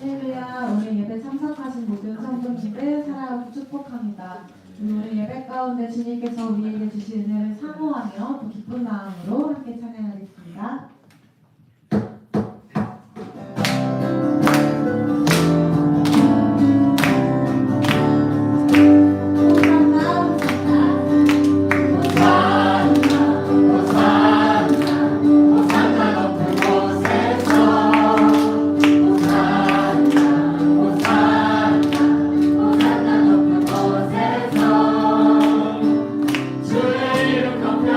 할렐루야. 오늘 예배 참석하신 모든 성도님들 사랑하고 축복합니다. 오늘 예배 가운데 주님께서 우리에게 주신 은혜를 사모하며 또 기쁜 마음으로 함께 찬양하겠습니다. 주의 이름 높여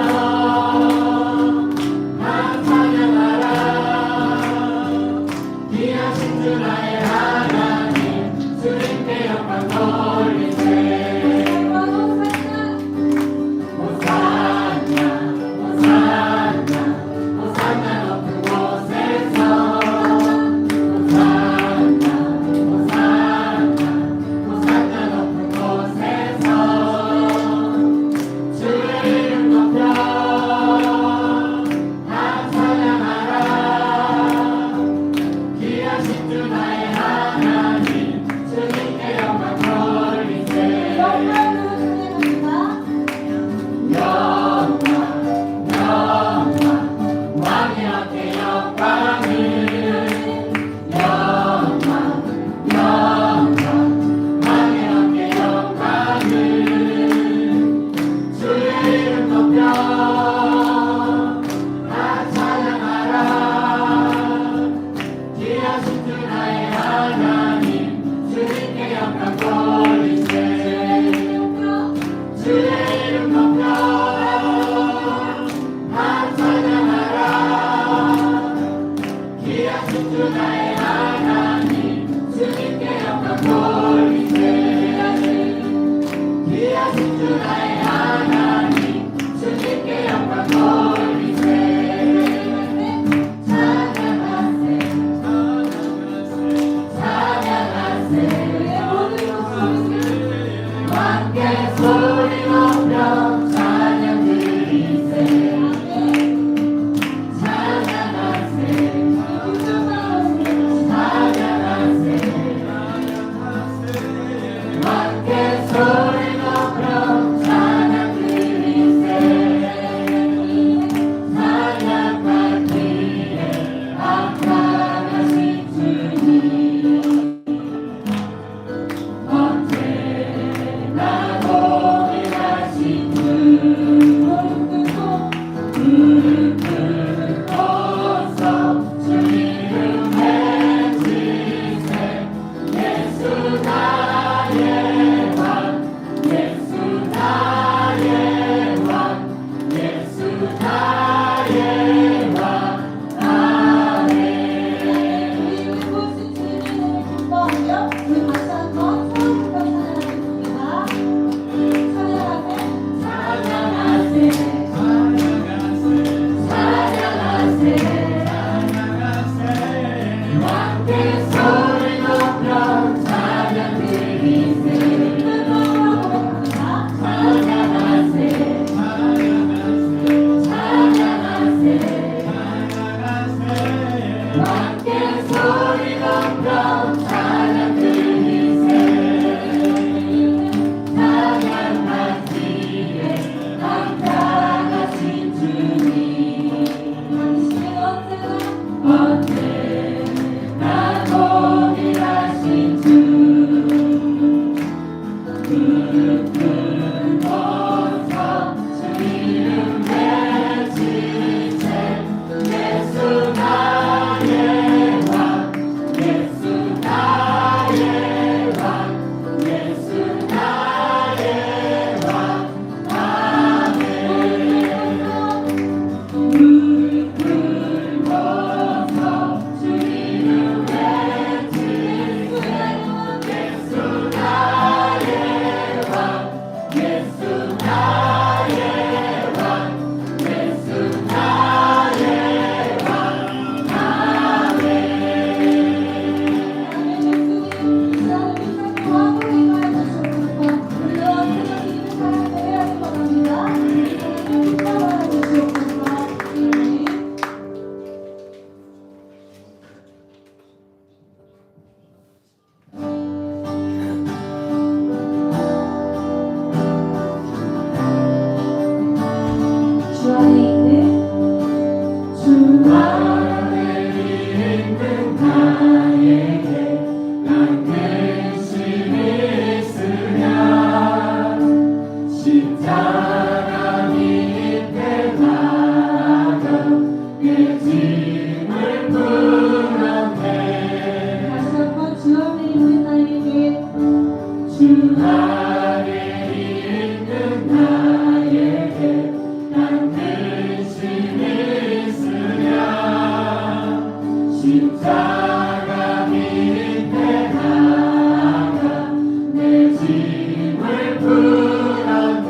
십자가 밑에 나가 내 짐을 풀었네.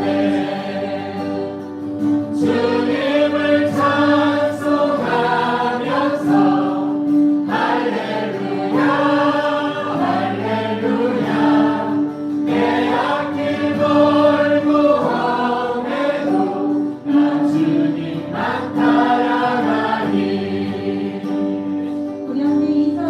주님을 찬송하면서 할렐루야 할렐루야 내 앞길 멀고 험해도 나 주님만 따라가니. 우리 함께 인사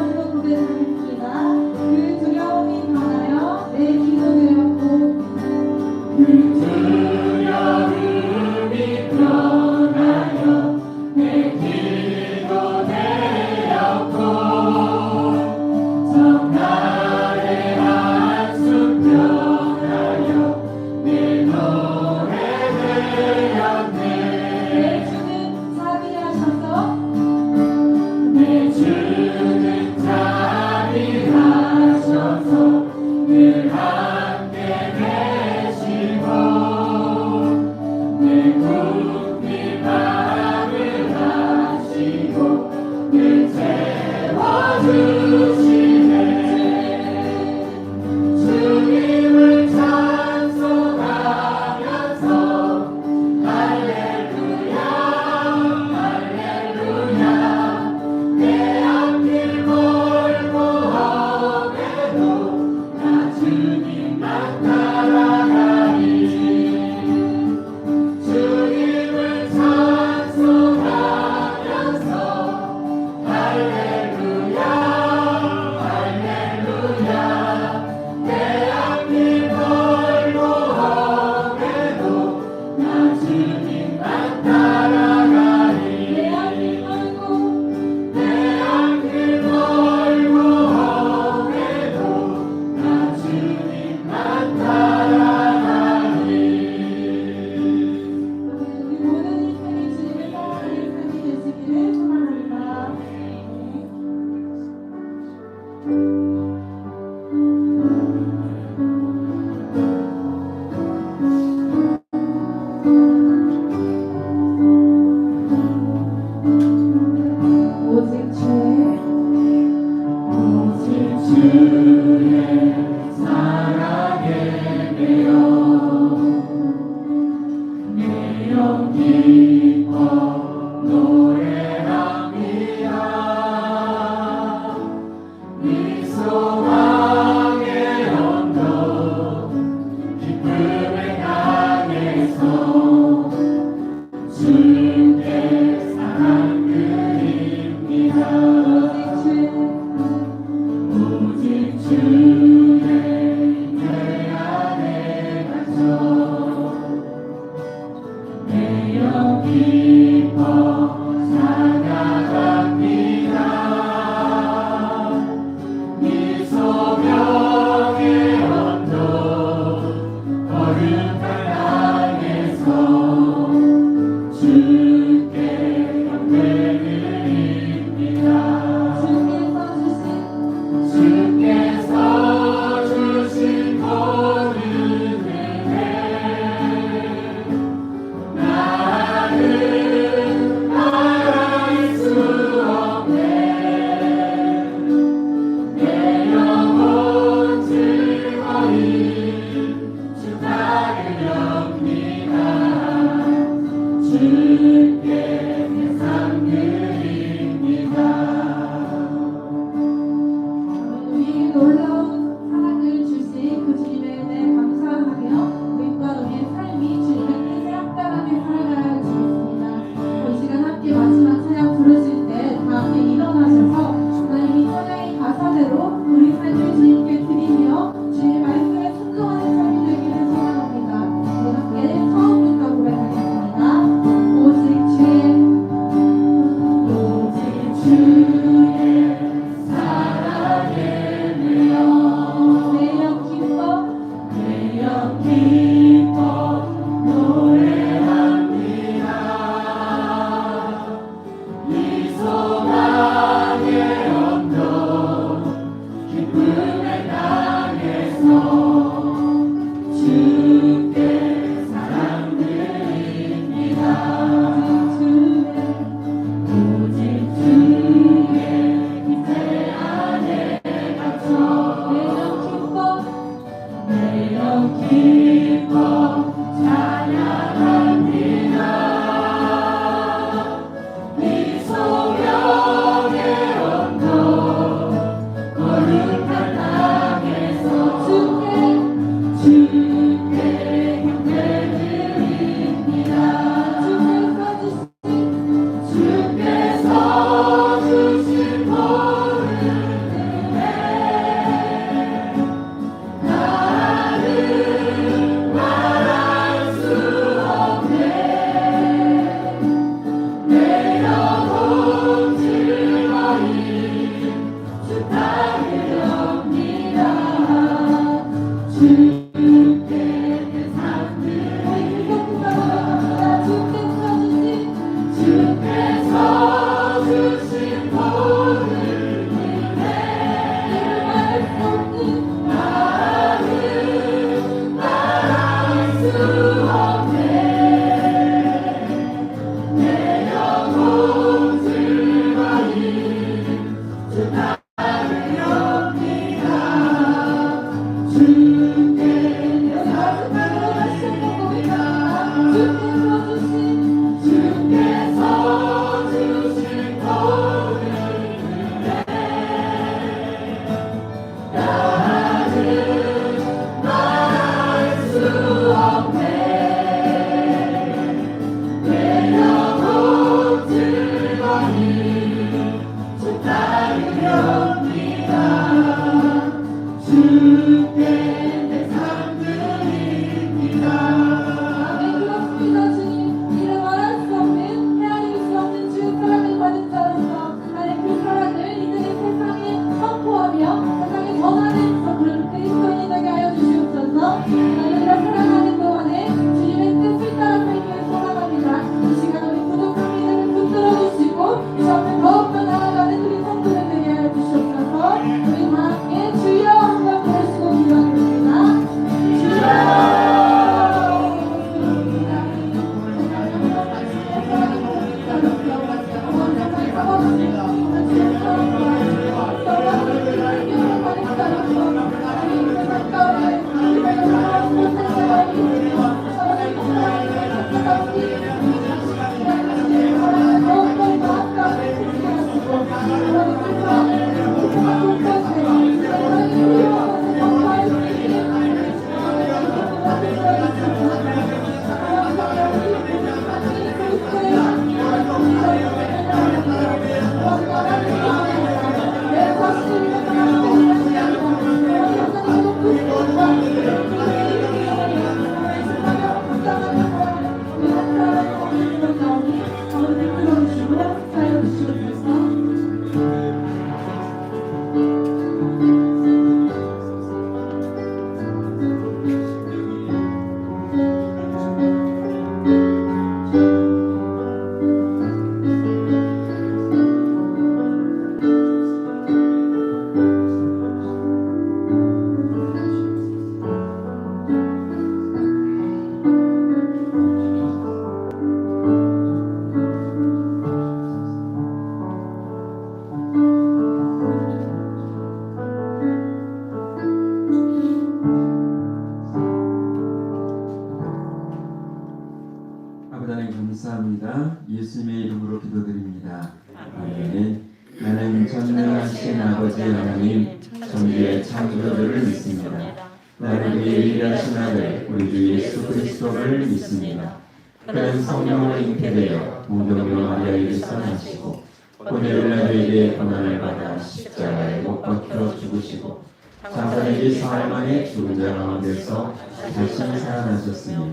아버지 하나님 전지의 창조주를 믿습니다. 나는 그의 일하신 아들 우리 주 예수 그리스도를 믿습니다. 그는 성령으로 잉태되어 무덤으로 마리아에게서 나시고 본의 저희에게 고난을 받아 십자가에 못 박혀 죽으시고 장사되기 사흘 만에 죽은 자 가운데서 다시 살아나셨으며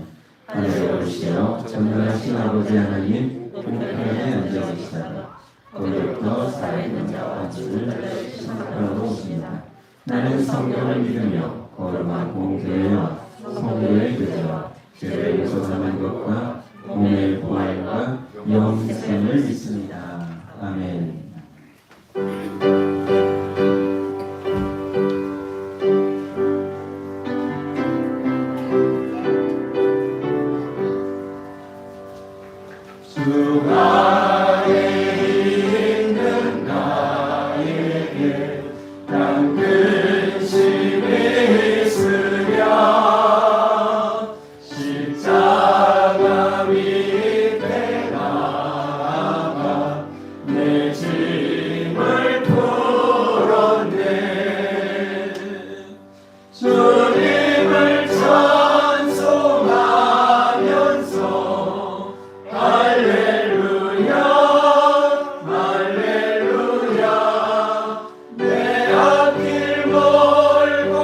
하늘에 오르시어 전능하신 아버지 하나님 우편에 앉아 계시다가 거기부터 살아있는 자와 죽을 심판하러 오십니다. 나는 성경을 믿으며 거룩한 공교회와 성도의 교제와 죄를 용서하는 것과 몸의 부활과 영생을 믿습니다. 아멘. 주가 있는 나에게 난 근심이 있으랴 십자가 밑에 나가 내 짐을 풀었네 주님을 찬송하면서 할렐루야 할렐루야 내 앞길 멀고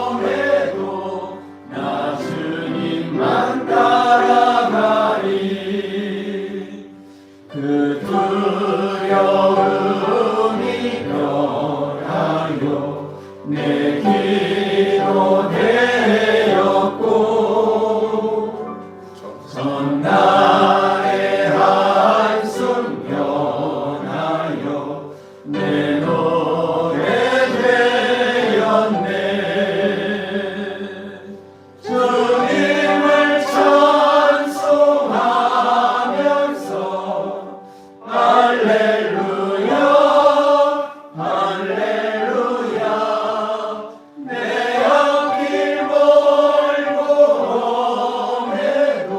험해도 나 주님만 따라가리 그 두려움이 변하여 내 기도 되었고 전날의 한숨 변하여 내 노래 되었네 주님을 찬송하면서 할렐루야 할렐루야 내 앞길 멀고 험해도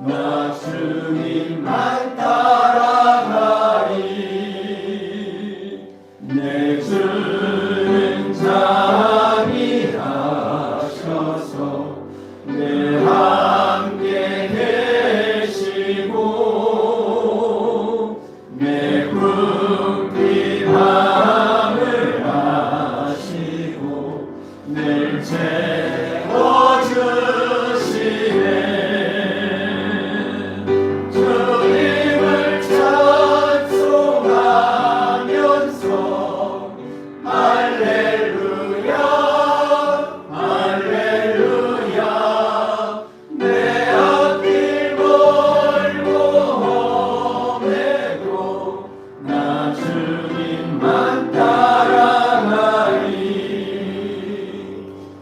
나 주님만 따라가리 내 주는 자비하셔서 늘 함께 계시고 내 궁핍함을 아시고 늘 채워주시네 주님을 찬송하면서 할렐루야 할렐루야 내 앞길 멀고 험해도 나 주님만 따라가리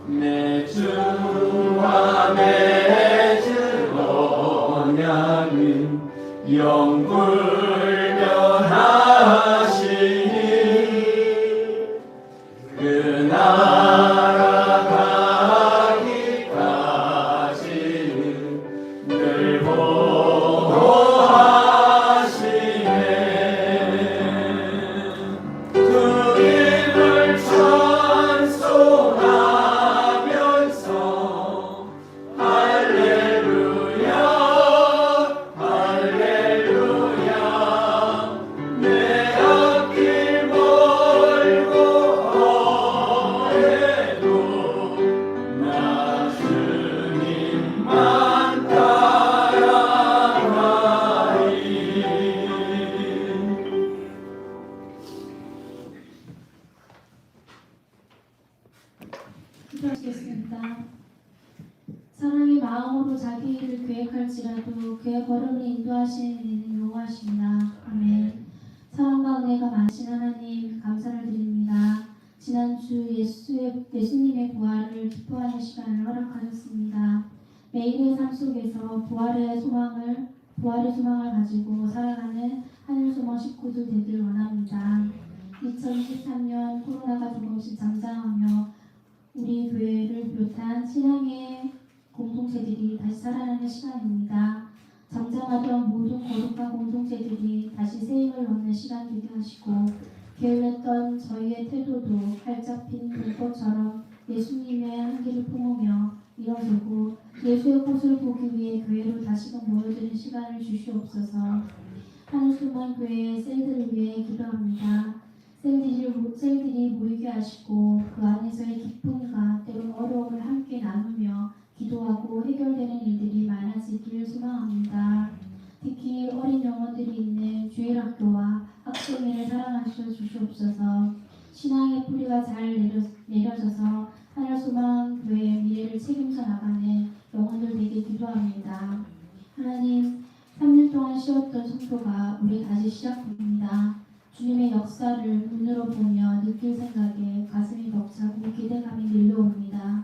내 주와 맺은 언약은 영불변하시니 그 나라 가기까지는 늘 보호하시네 주님을 찬송하면서 할렐루야 할렐루야 내 앞길 멀고 험해도 나 주님만 따라가리 기도하시겠습니다. 사랑의 마음으로 자기 일을 계획할지라도 그의 걸음을 인도하시는 이는 여호와십니다. 아멘. 사랑과 은혜가 많으신 하나님 감사를 드립니다. 지난주 예수님의 부활을 기뻐하는 시간을 허락하셨습니다. 매일의 삶 속에서 부활의 소망을 가지고 살아가는 하늘소망 식구들 되길 원합니다. 2023년 코로나가 조금씩 잠잠하며 우리 교회를 비롯한 신앙의 공동체들이 다시 살아나는 시간입니다. 잠잠하던 모든 거룩한 공동체들이 다시 새 힘을 얻는 시간 되게 하시고 게을렀던 저희의 태도도 활짝 핀 불꽃처럼 예수님의 향기를 품으며 일어서고 예수의 꽃을 보기 위해 교회로 다시금 모여드는 시간을 주시옵소서. 한우수만 교회의 셀들을 위해 기도합니다. 셀들이 모이게 하시고 그 안에서의 기쁨과 때론 어려움을 함께 나누며 기도하고 해결되는 일들이 많아지길 소망합니다. 특히 어린 영혼들이 있는 주일학교와 학생회를 사랑하셔 주시옵소서. 신앙의 뿌리가 잘 내려져서 하늘소망교회의 미래를 책임져 나가는 영혼들 되게 기도합니다. 하나님, 3년 동안 쉬었던 성도가 우리 다시 시작됩니다. 주님의 역사를 눈으로 보며 느낄 생각에 가슴이 벅차고 기대감이 밀려옵니다.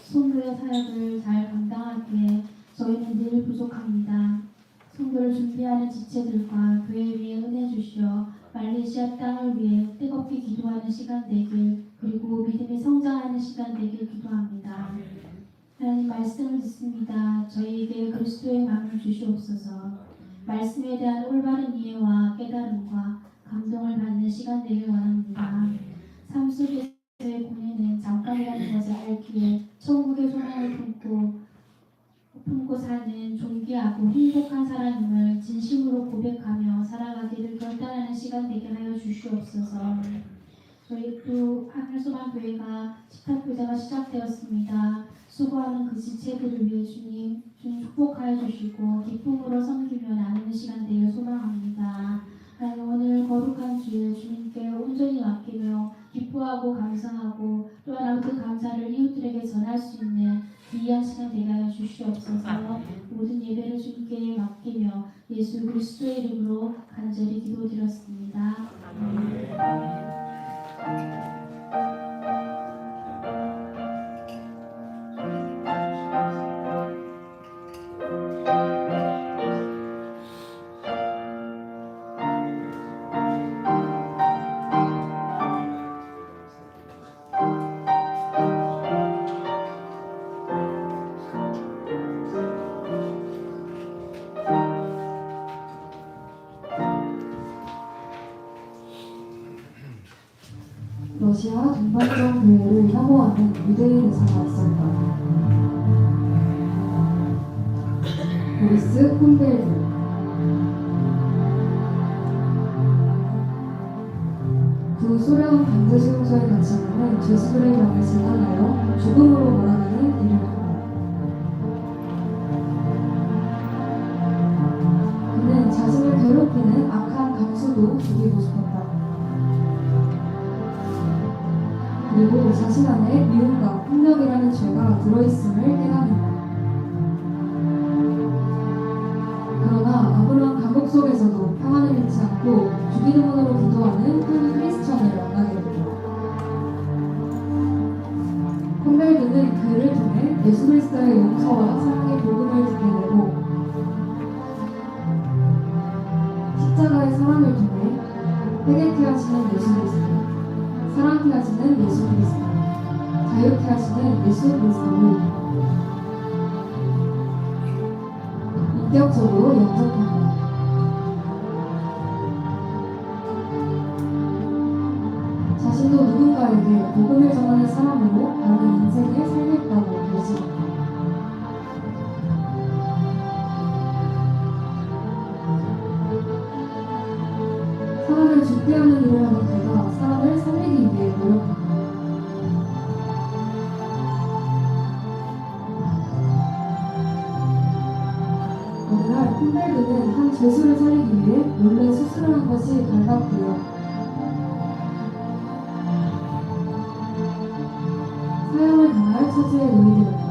성도의 사역을 잘 감당하기에 저희는 늘 부족합니다. 성도를 준비하는 지체들과 교회 위에 은혜 주시어 말레이시아 땅을 위해 뜨겁게 기도하는 시간 되길, 그리고 믿음이 성장하는 시간 되길 기도합니다. 하나님, 말씀을 듣습니다. 저희에게 그리스도의 마음을 주시옵소서. 말씀에 대한 올바른 이해와 깨달음과 감동을 받는 시간 되길 원합니다. 삶 속에서의 고뇌는 잠깐이라는 것을 알기에 천국의 소망을 품고 사는 존귀하고 행복한 사람임을 진심으로 고백하며 살아가기를 결단하는 시간 되게 하여 주시옵소서. 저희 또 하늘소망교회가 식탁교제가 시작되었습니다. 수고하는 그 지체들을 위해 주님 축복하여 주시고 기쁨으로 섬기며 나누는 시간 되길 소망합니다. 하나님, 오늘 거룩한 주일 주님께 온전히 맡기며 기뻐하고 감사하고 또한 그 감사를 이웃들에게 전할 수 있는 귀한 시간 되게 하여 주시옵소서. 모든 예배를 주님께 맡기며 예수 그리스도의 이름으로 간절히 기도드렸습니다. 러시아 동방전 교회를 혐오하는 유대인 의사가 있었다. 보리스 콘벨드. 구소련 강제수용소에 갇히는 죄수들의 명을 진단하여 죽음으로 몰아가는 일을 한다. 그는 자신을 괴롭히는 악한 강수도 죽이고 싶었다. 그리고 자신 안에 미움과 폭력이라는 죄가 들어있음을 깨닫는다. 그러나 아무런 감옥 속에서도 평안을 잃지 않고 죽이는 문으로 기도하는 한 크리스천을 만나게 된다. 콘벨드는 그를 통해 예수 그리스도의 용서와 사랑의 복음을 듣게 되고 십자가의 사랑을 통해 회개케 하시는 예수 그리스도, 사랑케 하시는 예수 그리스도, 자유케 하시는 예수 그리스도를 인격적으로 영접합니다. 자신도 누군가에게 복음을 전하는 사람으로 나는 인생을 살겠다고 결심합니다. 사람을 죽게 하는 일을 하는 그가 사람을 살리기 위해 노력합니다. 어느 날 콘벨드는 한 죄수를 살리기 위해 몰래 수술을 한 것이 발각되어 사형을 당할 처지에 놓이게 된다.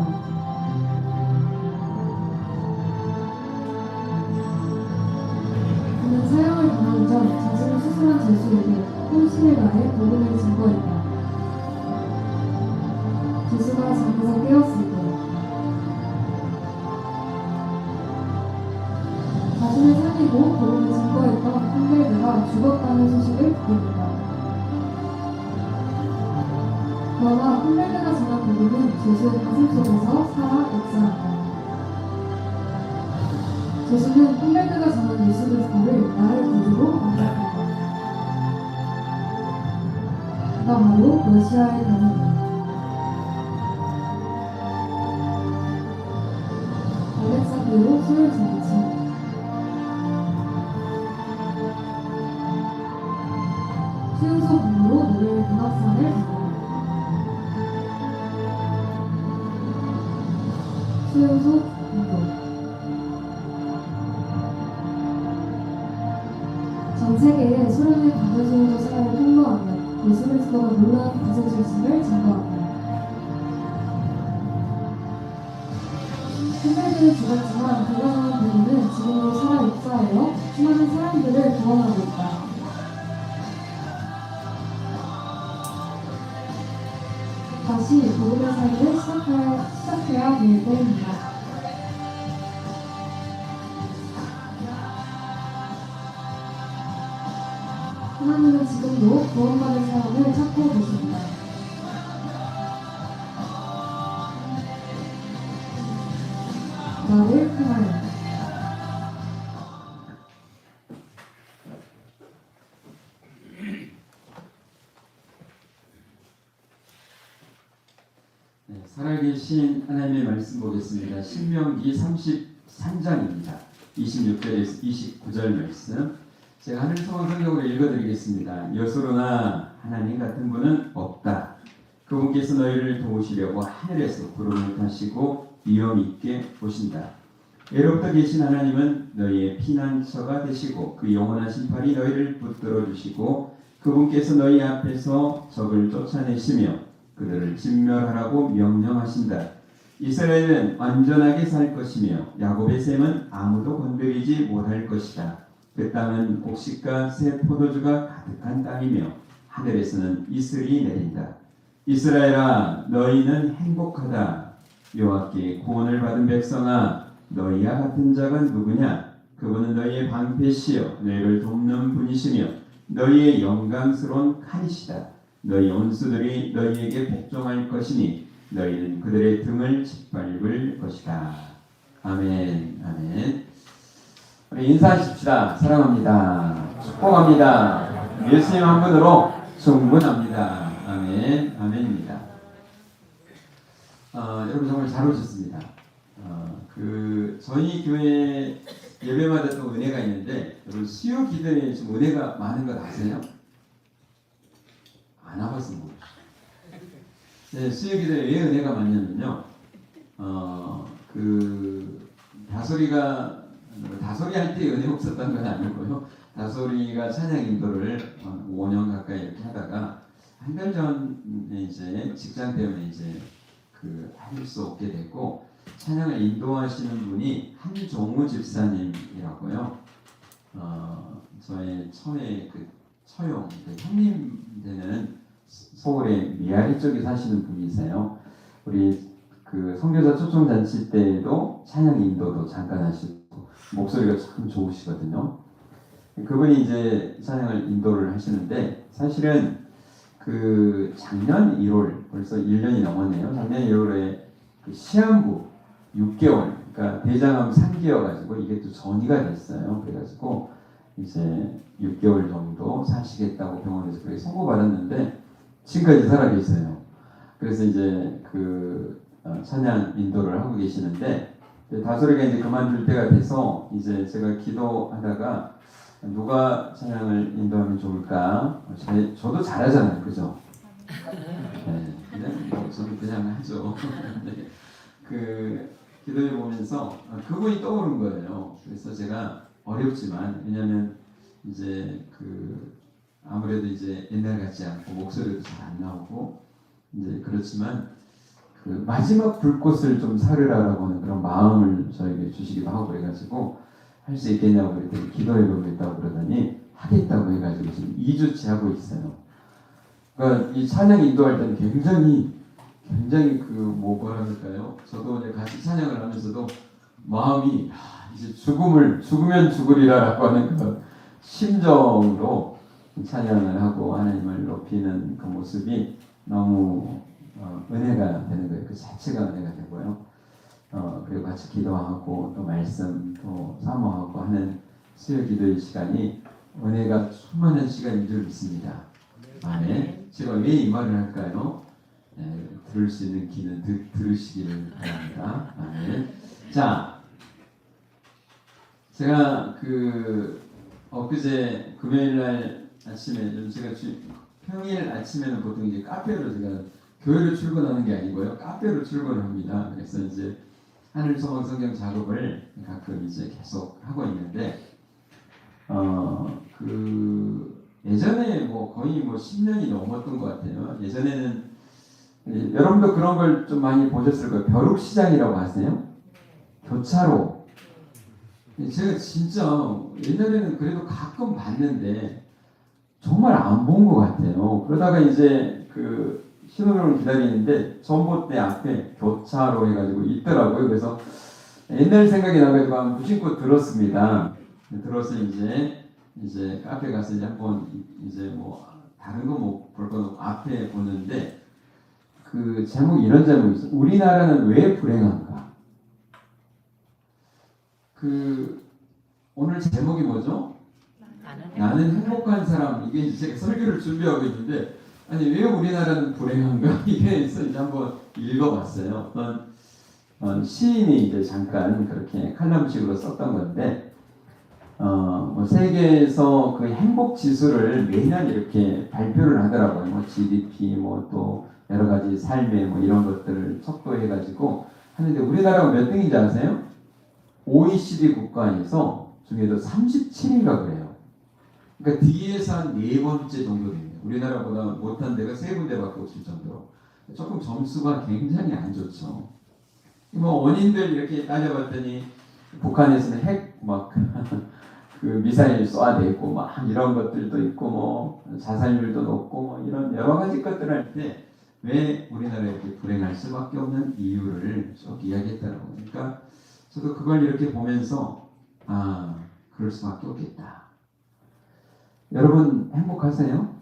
그는 사형을 당하기 전 자신을 수술한 죄수에게 혼신을 다해 복음을 증거했다. 죄수가 잠에서 깨었을 때 자신을 살리고 복음을 증거했던 콘벨드가 죽었다는 소식을 듣게 된다. 그러나 콘벨드가 전한 복음은 죄수의 가슴 속에서 살아 역사한다. 죄수는 콘벨드가 전한 예수 그리스도를 나의 구주로 만났다. 내가 바로 머시아의 병이다. 알렉산드로 술을 제기치. 수용소 분으로 노벨 문학상을 받아. 수용소 분도. 전 세계에 소련의 강제수용소 생활을 폭로하며 예수 그리스도가 놀라운 구세주이심을 증거하며. hendler들은 죽었지만 불가능한 배우는 지금도 살아 역사하여 수많은 사람들을 구원하고 있다. 다시 복음의 삶을 시작해야 될 때입니다. 하나님은 지금도 구원받을 사람을 찾고 계십니다. 나를 통하여. 네, 살아계신 하나님의 말씀 보겠습니다. 신명기 33장입니다. 26절에서 29절 말씀. 제가 하늘 성원 성경으로 읽어드리겠습니다. 여수로나 하나님 같은 분은 없다. 그분께서 너희를 도우시려고 하늘에서 구름을 타시고 위엄 있게 보신다. 예로부터 계신 하나님은 너희의 피난처가 되시고 그 영원하신 팔이 너희를 붙들어 주시고 그분께서 너희 앞에서 적을 쫓아내시며 그들을 진멸하라고 명령하신다. 이스라엘은 완전하게 살 것이며 야곱의 셈은 아무도 건드리지 못할 것이다. 그 땅은 곡식과 새 포도주가 가득한 땅이며 하늘에서는 이슬이 내린다. 이스라엘아, 너희는 행복하다. 여호와께 구원을 받은 백성아, 너희와 같은 자가 누구냐? 그분은 너희의 방패시여 너희를 돕는 분이시며 너희의 영광스러운 칼이시다. 너희 원수들이 너희에게 복종할 것이니 너희는 그들의 등을 짓밟을 것이다. 아멘. 아멘. 우리 인사하십시다. 사랑합니다. 축복합니다. 예수님 한 분으로 충분합니다. 아멘. 아멘입니다. 여러분 정말 잘 오셨습니다. 저희 교회 예배마다 또 은혜가 있는데 여러분 수요 기도에 좀 은혜가 많은 것 아세요? 안 와봐서 모르죠. 네, 수요 기도에 왜 은혜가 많냐면요. 다소리 할 때 은혜 없었던 건 아니고요. 다소리가 찬양 인도를 5년 가까이 이렇게 하다가 한 달 전에 이제 직장 때문에 이제 할 수 없게 됐고 찬양을 인도하시는 분이 한종우 집사님이라고요. 저의 처용 형님 되는 서울의 미아리 쪽에 사시는 분이세요. 우리 선교사 초청 잔치 때도 찬양 인도도 잠깐 하시고 목소리가 참 좋으시거든요. 그분이 이제 찬양을 인도를 하시는데 사실은 작년 1월 벌써 1년이 넘었네요. 작년 1월에 시한부 6개월, 그러니까 대장암 3기여가지고 이게 또 전이가 됐어요. 그래가지고 이제 6개월 정도 사시겠다고 병원에서 그렇게 선고받았는데 지금까지 살아계세요. 그래서 이제 찬양 인도를 하고 계시는데 다소리가 이제 그만둘 때가 돼서 이제 제가 기도하다가 누가 찬양을 인도하면 좋을까? 저도 잘하잖아요, 그죠? 네, 저는 그냥 하죠. 네. 기도해 보면서 그분이 떠오른 거예요. 그래서 제가 어렵지만 왜냐하면 이제 아무래도 이제 옛날 같지 않고 목소리도 잘 안 나오고 이제 그렇지만 마지막 불꽃을 좀 사르라라고 하는 그런 마음을 저에게 주시기도 하고 그래가지고 할 수 있겠냐고 그랬더니 기도해 보겠다고 그러더니 하겠다고 해가지고 지금 2주째 하고 있어요. 그러니까 이 찬양 인도할 때는 굉장히 뭐라 할까요? 저도 이제 같이 찬양을 하면서도 마음이 이제 죽으면 죽으리라라고 하는 그런 심정으로 찬양을 하고 하나님을 높이는 그 모습이 너무 은혜가 되는 거예요. 그 자체가 은혜가 되고요. 그리고 같이 기도하고 또 말씀 또 사모하고 하는 수요 기도의 시간이 은혜가 충만한 시간인 줄 믿습니다. 아멘. 제가 왜 이 말을 할까요? 들을 수 있는 귀는 들으시기를 바랍니다. 아멘. 자, 제가 엊그제 금요일날 아침에 좀 제가 평일 아침에는 보통 이제 카페로 제가 교회로 출근하는 게 아니고요, 카페로 출근을 합니다. 그래서 이제 하늘소망 성경 작업을 가끔 이제 계속 하고 있는데, 예전에 뭐 거의 10년이 넘었던 것 같아요. 예전에는 여러분도 그런 걸 좀 많이 보셨을 거예요. 벼룩시장이라고 아세요? 교차로. 제가 진짜 옛날에는 그래도 가끔 봤는데 정말 안 본 것 같아요. 그러다가 이제 신호등을 기다리는데 전봇대 앞에 교차로 해가지고 있더라고요. 그래서 옛날 생각이 나가지고 한번 무심코 들었습니다. 들어서 이제 카페 가서 이제 한번 이제 뭐 다른 거 뭐 볼 거 없고 앞에 보는데 제목이 이런 제목이 있어요. 우리나라는 왜 불행한가? 오늘 제목이 뭐죠? 나는 행복한 사람. 이게 이제 제가 설교를 준비하고 있는데, 아니 왜 우리나라는 불행한가? 이게 이제 한번 읽어봤어요. 어떤 시인이 이제 잠깐 그렇게 칼럼식으로 썼던 건데, 세계에서 행복 지수를 매년 이렇게 발표를 하더라고요. 뭐 GDP, 뭐 또 여러 가지 삶의 뭐 이런 것들을 척도해가지고 하는데, 우리나라가 몇 등인지 아세요? OECD 국가에서 중에도 37위가 그래요. 그러니까 뒤에서 한 4번째 정도 됩니다. 우리나라보다 못한 데가 3군데밖에 없을 정도로 조금 점수가 굉장히 안 좋죠. 뭐 원인들 이렇게 따져봤더니 북한에서는 핵 미사일 쏘아대고 이런 것들도 있고 뭐 자살률도 높고 뭐 이런 여러 가지 것들 할 때 왜 우리나라가 이렇게 불행할 수밖에 없는 이유를 쭉 이야기했다라고. 그러니까 저도 그걸 이렇게 보면서 그럴 수밖에 없겠다. 여러분 행복하세요?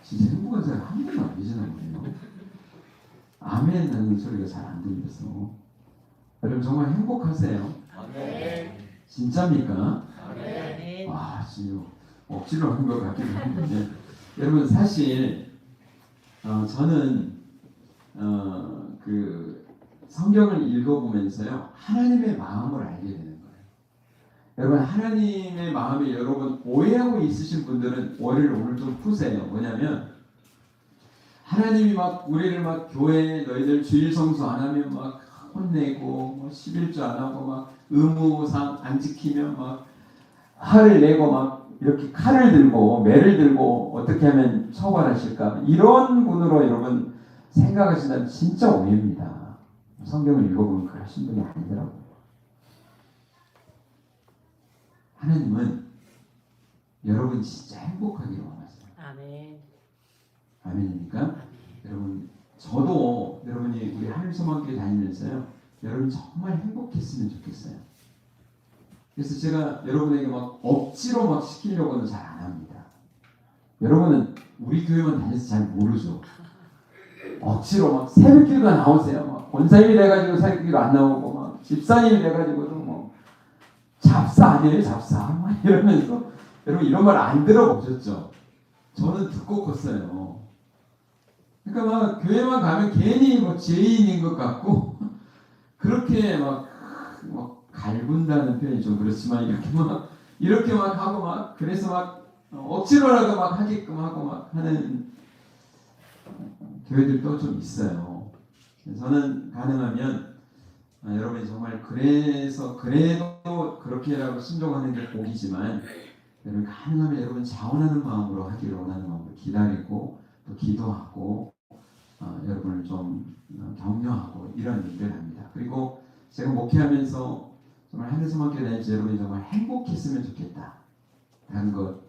진짜 행복한 사람 한 번도 안 계시나 보네요. 아멘 하는 소리가 잘 안 들려서. 여러분 정말 행복하세요? 아멘. 진짜입니까? 아멘. 지금 억지로 하는 것 같기도 한데 여러분 사실 저는 성경을 읽어보면서요, 하나님의 마음을 알게 되는 거예요. 여러분 하나님의 마음이 여러분 오해하고 있으신 분들은 오해를 오늘 좀 푸세요. 뭐냐면 하나님이 우리를 교회 너희들 주일 성수 안 하면 혼내고 11조 안 하고 의무상 안 지키면 화를 내고 이렇게 칼을 들고 매를 들고 어떻게 하면 처벌하실까, 이런 분으로 여러분 생각하신다면 진짜 오해입니다. 성경을 읽어보면 그러신 분이 아니더라고요. 하나님은 여러분 진짜 행복하기를 원하세요. 아멘. 아멘입니까? 여러분 저도 여러분이 우리 하늘소망교회 다니면서요, 여러분 정말 행복했으면 좋겠어요. 그래서 제가 여러분에게 억지로 시키려고는 잘 안 합니다. 여러분은 우리 교회만 다녀서 잘 모르죠. 억지로 새벽기도가 나오세요. 권사님이 돼가지고 새벽기도 안 나오고 집사님이 돼가지고도 잡사 아니에요, 잡사 이러면서. 여러분 이런 말 안 들어보셨죠? 저는 듣고 컸어요. 그러니까 교회만 가면 괜히 죄인인 것 같고 그렇게 갈군다는 표현이 좀 그렇지만 이렇게 하고 그래서 억지로라도 하게끔 하고 하는 교회들도 좀 있어요. 저는 가능하면 여러분이 정말 그래도 그렇게라도 순종하는 게 복이지만, 여러분 가능하면 여러분 자원하는 마음으로 하기를 원하는 마음으로 기다리고 또 기도하고 여러분을 좀 격려하고 이런 일을 합니다. 그리고 제가 목회하면서 정말 하늘소망교회 다니면서 여러분이 정말 행복했으면 좋겠다. 라는 것,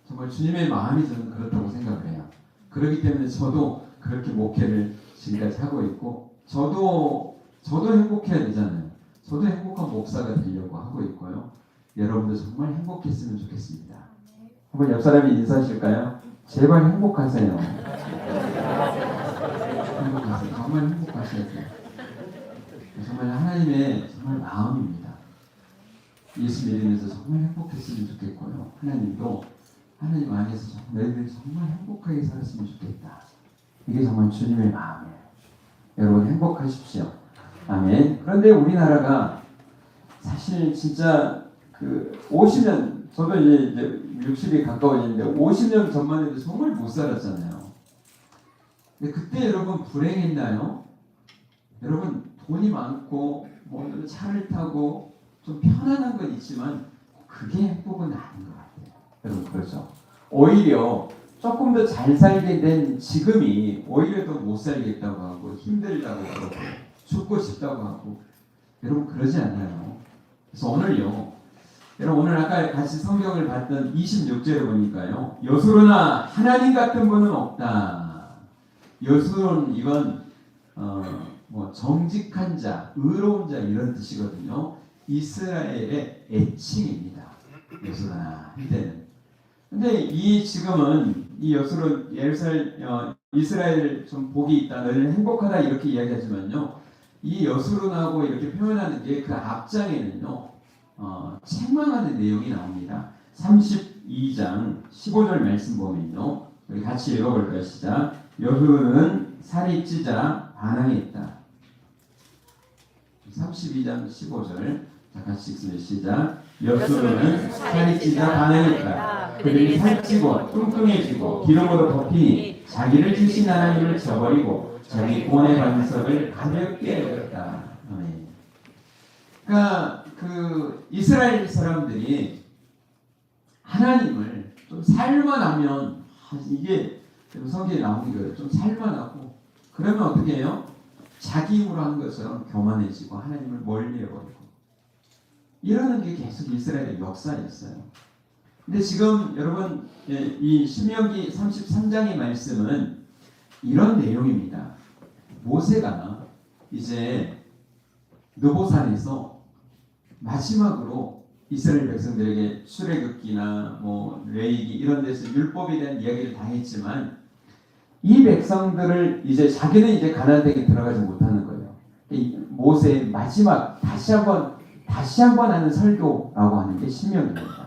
정말 주님의 마음이 저는 그렇다고 생각을 해요. 그렇기 때문에 저도 그렇게 목회를 지금까지 하고 있고, 저도 행복해야 되잖아요. 저도 행복한 목사가 되려고 하고 있고요. 여러분도 정말 행복했으면 좋겠습니다. 한번 옆 사람이 인사하실까요? 제발 행복하세요. 행복하세요. 정말 행복하셔야 돼요. 정말 하나님의 정말 마음입니다. 예수 믿으면서 정말 행복했으면 좋겠고요. 하나님도 하나님 안에서 너희들이 정말 행복하게 살았으면 좋겠다. 이게 정말 주님의 마음이에요. 여러분 행복하십시오. 아멘. 그런데 우리나라가 사실 진짜 그 50년, 저도 이제 60이 가까워지는데 50년 전만 해도 정말 못 살았잖아요. 근데 그때 여러분 불행했나요? 여러분 돈이 많고 뭐 차를 타고 좀 편안한 건 있지만 그게 행복은 아닌 것 같아요. 여러분 그렇죠? 오히려 조금 더 잘 살게 된 지금이 오히려 더 못 살겠다고 하고 힘들다고 그러고 죽고 싶다고 하고 여러분 그러지 않나요? 그래서 오늘요, 여러분 오늘 아까 같이 성경을 봤던 26절에 보니까요, 여수로나 하나님 같은 분은 없다. 여수로는 이건 뭐 정직한 자, 의로운 자 이런 뜻이거든요. 이스라엘의 애칭입니다. 여수로나 할 때는. 근데 이 지금은 이 여수로 이스라엘 좀 복이 있다, 너희는 행복하다 이렇게 이야기하지만요, 이 여수론하고 이렇게 표현하는 게 그 앞장에는요 책망하는 내용이 나옵니다. 32장 15절 말씀 보면요, 우리 같이 읽어볼까요? 시작. 여수론은 살이 찌자 반항했다. 32장 15절 자, 같이 읽습니다. 시작. 여수론은 살이 찌자 반항했다. 그들이 살찌고 뚱뚱해지고 기름으로 덮이니 자기를 주신 하나님을 저버리고 자기 구원의 반석을 가볍게 여겼다. 아멘. 그러니까 그 이스라엘 사람들이 하나님을 좀 살만하면 이게 성경에 나오는 거예요. 좀 살만하고 그러면 어떻게 해요? 자기 힘으로 한 것처럼 교만해지고 하나님을 멀리해버리고 이러는 게 계속 이스라엘의 역사였어요. 근데 지금 여러분 이 신명기 33장의 말씀은 이런 내용입니다. 모세가 이제 느보산에서 마지막으로 이스라엘 백성들에게 출애굽기나 뭐 레위기 이런 데서 율법에 대한 이야기를 다 했지만 이 백성들을 이제 자기는 이제 가나안 땅에 들어가지 못하는 거예요. 모세의 마지막 다시 한번 하는 설교라고 하는 게 신명기입니다.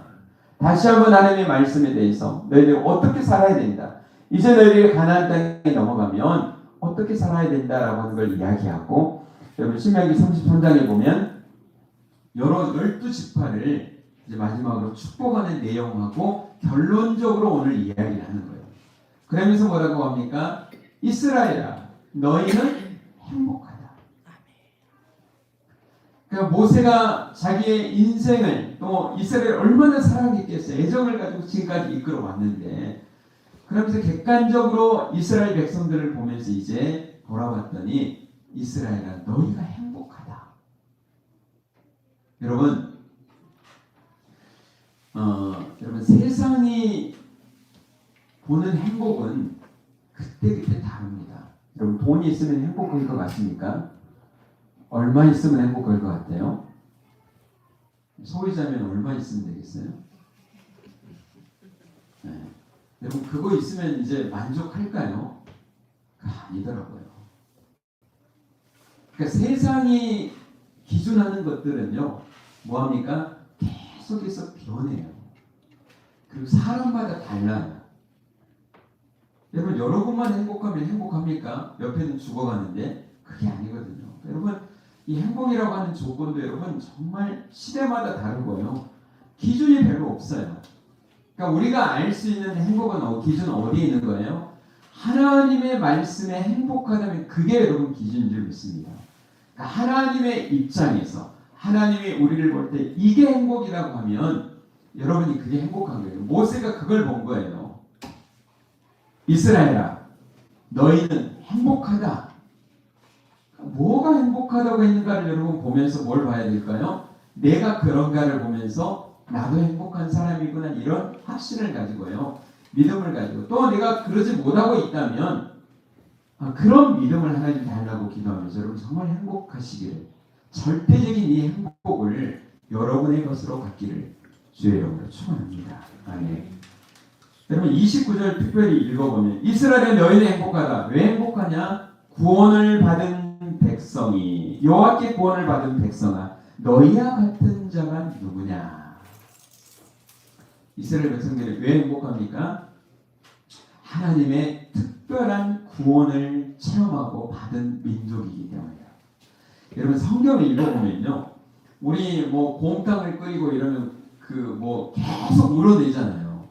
다시 한번 하나님의 말씀에 대해서 너희들이 어떻게 살아야 된다. 이제 너희들이 가나안 땅에 넘어가면 어떻게 살아야 된다라고 하는 걸 이야기하고, 여러분 신명기 33장에 보면 여러 12지파를 이제 마지막으로 축복하는 내용하고 결론적으로 오늘 이야기를 하는 거예요. 그러면서 뭐라고 합니까? 이스라엘아, 너희는 행복하다. 그러니까 모세가 자기의 인생을 또 이스라엘을 얼마나 사랑했겠어요. 애정을 가지고 지금까지 이끌어 왔는데, 그러면서 객관적으로 이스라엘 백성들을 보면서 이제 돌아봤더니 이스라엘아, 너희가 행복하다. 여러분, 여러분 세상이 보는 행복은 그때그때 다릅니다. 여러분 돈이 있으면 행복할 것 같습니까? 얼마 있으면 행복할 것 같아요? 소유자면 얼마 있으면 되겠어요? 네. 여러분 그거 있으면 이제 만족할까요? 아니더라고요. 그러니까 세상이 기준하는 것들은요, 뭐합니까? 계속해서 변해요. 그리고 사람마다 달라요. 여러분 여러분만 행복하면 행복합니까? 옆에는 죽어가는데 그게 아니거든요. 여러분 이 행복이라고 하는 조건도 여러분 정말 시대마다 다르고요. 기준이 별로 없어요. 그러니까 우리가 알 수 있는 행복은 기준은 어디에 있는 거예요? 하나님의 말씀에 행복하다면 그게 여러분 기준인 줄 믿습니다. 그러니까 하나님의 입장에서 하나님이 우리를 볼 때 이게 행복이라고 하면 여러분이 그게 행복한 거예요. 모세가 그걸 본 거예요. 이스라엘아, 너희는 행복하다. 뭐가 행복하다고 했는가를 여러분 보면서 뭘 봐야 될까요? 내가 그런가를 보면서 나도 행복한 사람이구나, 이런 확신을 가지고요, 믿음을 가지고, 또 내가 그러지 못하고 있다면 그런 믿음을 하나님 달라고 기도하면서 여러분 정말 행복하시기를, 절대적인 이 행복을 여러분의 것으로 갖기를 주의 이름으로 축원합니다. 아멘. 여러분 29절 특별히 읽어보면 이스라엘은 너희는 행복하다. 왜 행복하냐? 구원을 받은 백성이, 여호와께 구원을 받은 백성아, 너희와 같은 자가 누구냐? 이스라엘 백성들이 왜 행복합니까? 하나님의 특별한 구원을 체험하고 받은 민족이기 때문이에요. 여러분 성경을 읽어보면요, 우리 뭐 곰탕을 끓이고 이러면 계속 우러내잖아요.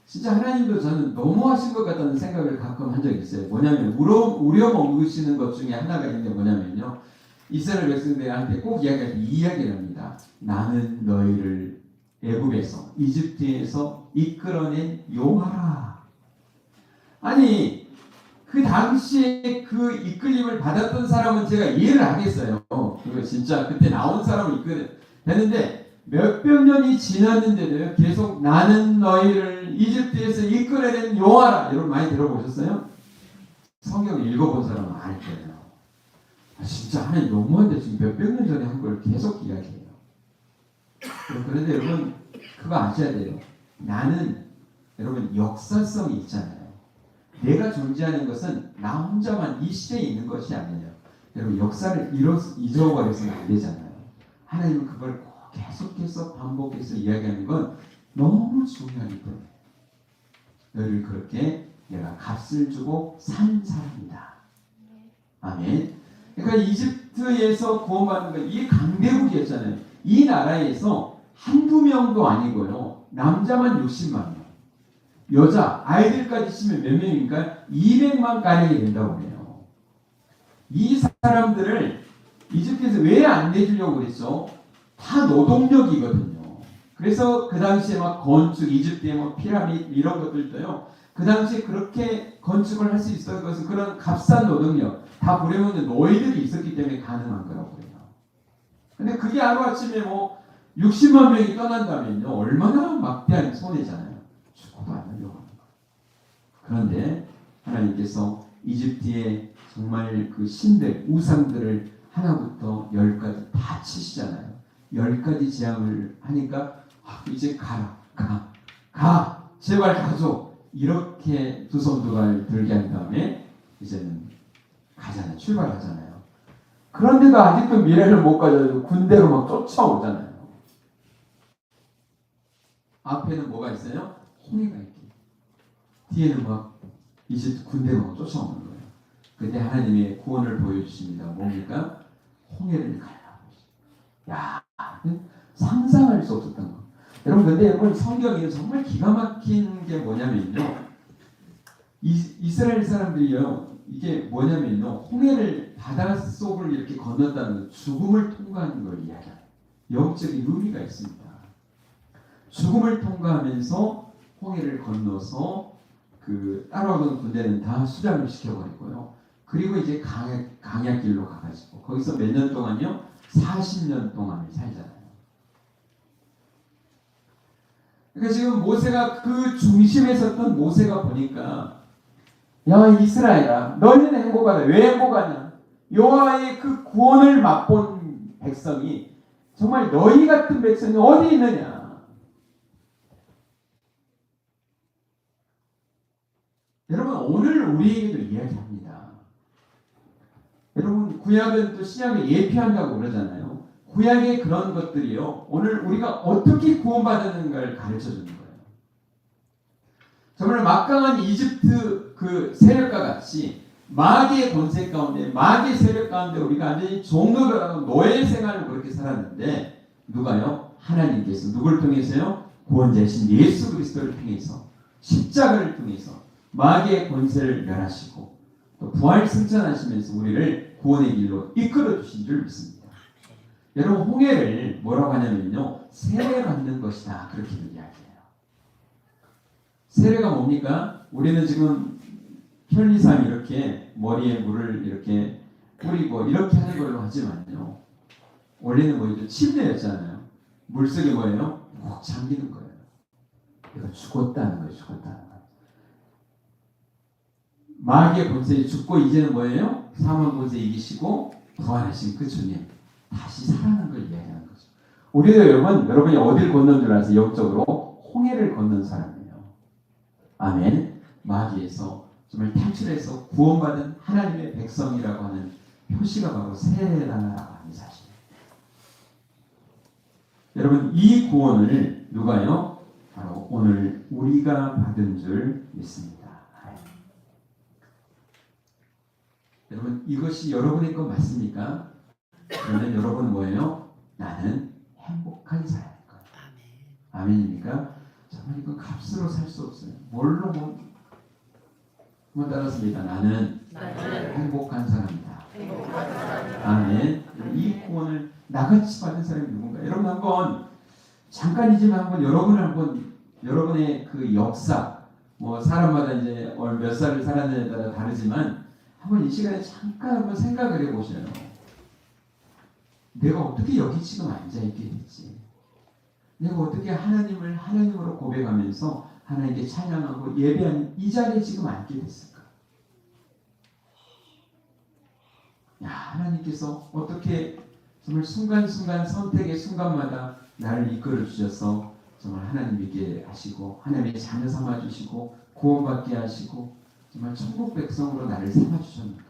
진짜 하나님도 저는 너무하신 것 같다는 생각을 가끔 한 적이 있어요. 뭐냐면 우려먹으시는 것 중에 하나가 있는데 뭐냐면요, 이스라엘 백성들한테 꼭 이야기할 때 이 이야기를 합니다. 나는 너희를 애굽에서 이집트에서 이끌어낸 여호와라. 아니 그 당시에 그 이끌림을 받았던 사람은 제가 이해를 하겠어요. 그거 진짜 그때 나온 사람은 되는데 몇백 년이 지났는데도요, 계속 나는 너희를 이집트에서 이끌어낸 여호와라. 여러분 많이 들어보셨어요? 성경을 읽어본 사람은 알 거예요. 진짜 하나님 너무한데 지금 몇백 년 전에 한 걸 계속 이야기해요. 그런데 여러분 그거 아셔야 돼요. 나는 여러분 역사성이 있잖아요. 내가 존재하는 것은 나 혼자만 이 시대에 있는 것이 아니에요. 여러분 역사를 잊어버려서는 안 되잖아요. 하나님은 그걸 꼭 계속해서 반복해서 이야기하는 건 너무 중요하기 때문에 너희를 그렇게 내가 값을 주고 산 사람이다. 아멘. 그러니까 이집트에서 구원받는 건 이 강대국이었잖아요. 이 나라에서 한두 명도 아니고요, 남자만 60만 명, 여자 아이들까지 치면 몇 명입니까? 200만 가량이 된다고 해요. 이 사람들을 이집트에서 왜 안 내주려고 그랬죠? 다 노동력이거든요. 그래서 그 당시에 막 건축, 이집트의 뭐 피라미드 이런 것들도요, 그 당시에 그렇게 건축을 할 수 있었던 것은 그런 값싼 노동력, 다 부려먹는 노예들이 있었기 때문에 가능한 거라고 해요. 근데 그게 하루아침에 뭐 60만 명이 떠난다면요, 얼마나 막대한 손해잖아요. 죽어도 안 하려고 하는 거예요. 그런데 하나님께서 이집트의 정말 그 신들, 우상들을 하나부터 10까지 다 치시잖아요. 10가지 재앙을 하니까 이제 가 제발 가줘, 이렇게 두 손 두 발 들게 한 다음에 이제는 가잖아요. 출발하잖아요. 그런데도 아직도 미래를 못 가져서 군대로 막 쫓아오잖아요. 앞에는 뭐가 있어요? 홍해가 있고 뒤에는 막 이집트 군대가 막 쫓아오는 거예요. 그때 하나님의 구원을 보여주십니다. 뭡니까? 홍해를 갈라고. 야, 상상할 수 없었던 거. 여러분, 근데 여러분 성경이 정말 기가 막힌 게 뭐냐면요, 이스라엘 사람들이요, 이게 뭐냐면요, 홍해를 바다 속을 이렇게 건넜다는 죽음을 통과하는 걸 이야기해요. 영적인 의미가 있습니다. 죽음을 통과하면서 홍해를 건너서 그 따라오던 군대는 다 수장을 시켜버리고요. 그리고 이제 강약길로 가가지고 거기서 몇 년 동안요? 40년 동안을 살잖아요. 그러니까 지금 모세가 그 중심에 섰던 모세가 보니까, 야 이스라엘아, 너희는 행복하다. 왜 행복하냐? 여호와의 그 구원을 맛본 백성이, 정말 너희 같은 백성이 어디 있느냐? 여러분 오늘 우리에게도 이야기합니다. 여러분 구약은 또 신약을 예표한다고 그러잖아요. 구약의 그런 것들이요, 오늘 우리가 어떻게 구원받았는가를 가르쳐주는 거예요. 정말 막강한 이집트 그 세력과 같이 마귀의 권세 가운데, 마귀의 세력 가운데 우리가 완전히 종노릇하고 노예 생활을 그렇게 살았는데, 누가요? 하나님께서 누굴 통해서요? 구원자이신 예수 그리스도를 통해서, 십자가를 통해서 마귀의 권세를 멸하시고 또 부활 승천하시면서 우리를 구원의 길로 이끌어 주신 줄 믿습니다. 여러분 홍해를 뭐라고 하냐면요, 세례받는 것이다, 그렇게 이야기해요. 세례가 뭡니까? 우리는 지금 편리상 이렇게 머리에 물을 이렇게 뿌리고 이렇게 하는 걸로 하지만요, 원래는 뭐였죠? 침례였잖아요. 물속에 뭐예요? 꼭 잠기는 거예요. 내가 죽었다는 거예요. 죽었다는 거예요. 마귀의 권세에 죽고 이제는 뭐예요? 사망 권세 이기시고 부활하신 그 주님 다시 살아난 걸 이야기하는 거죠. 우리도 여러분이 어딜 건넌 줄 아세요? 영적으로 홍해를 건넌 사람이에요. 아멘. 마귀에서 정말 탈출해서 구원받은 하나님의 백성이라고 하는 표시가 바로 세례라는 사실입니다. 여러분 이 구원을 누가요? 바로 오늘 우리가 받은 줄 믿습니다. 여러분, 이것이 여러분의 것 맞습니까? 그러면 여러분 뭐예요? 나는 행복한 사람일 거예요. 아멘입니까? 정말 이거 값으로 살 수 없어요. 뭘로 한번 따라습니다. 나는 행복한 사람이다. 아멘. 이 구원을 나같이 받은 사람이 누군가? 여러분 한번 잠깐이지만 한번 여러분의 그 역사, 뭐 사람마다 이제 몇 살을 살았느냐에 따라 다르지만 한번 이 시간에 잠깐 한번 생각을 해보셔요. 내가 어떻게 여기 지금 앉아있게 됐지? 내가 어떻게 하나님을 하나님으로 고백하면서 하나님께 찬양하고 예배하는 이 자리에 지금 앉게 됐을까? 야, 하나님께서 어떻게 정말 순간순간 선택의 순간마다 나를 이끌어 주셔서 정말 하나님 믿게 하시고 하나님의 자녀 삼아 주시고 구원받게 하시고 정말 천국 백성으로 나를 삼아 주셨는가?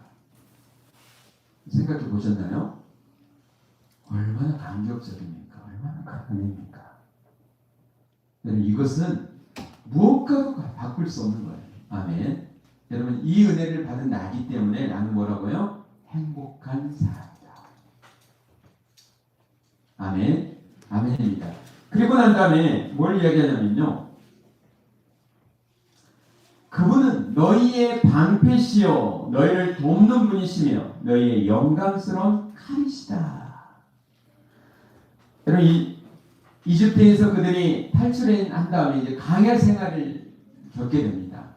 생각해 보셨나요? 얼마나 감격적입니까? 얼마나 감사합니까? 이것은 무엇과도 바꿀 수 없는 거예요. 아멘. 여러분, 이 은혜를 받은 나기 때문에 나는 뭐라고요? 행복한 사람이다. 아멘. 아멘입니다. 그리고 난 다음에 뭘 이야기하냐면요. 그분은 너희의 방패시요 너희를 돕는 분이시며 너희의 영광스러운 칼이시다. 여러분, 이집트에서 그들이 탈출한 다음에 이제 광야 생활을 겪게 됩니다.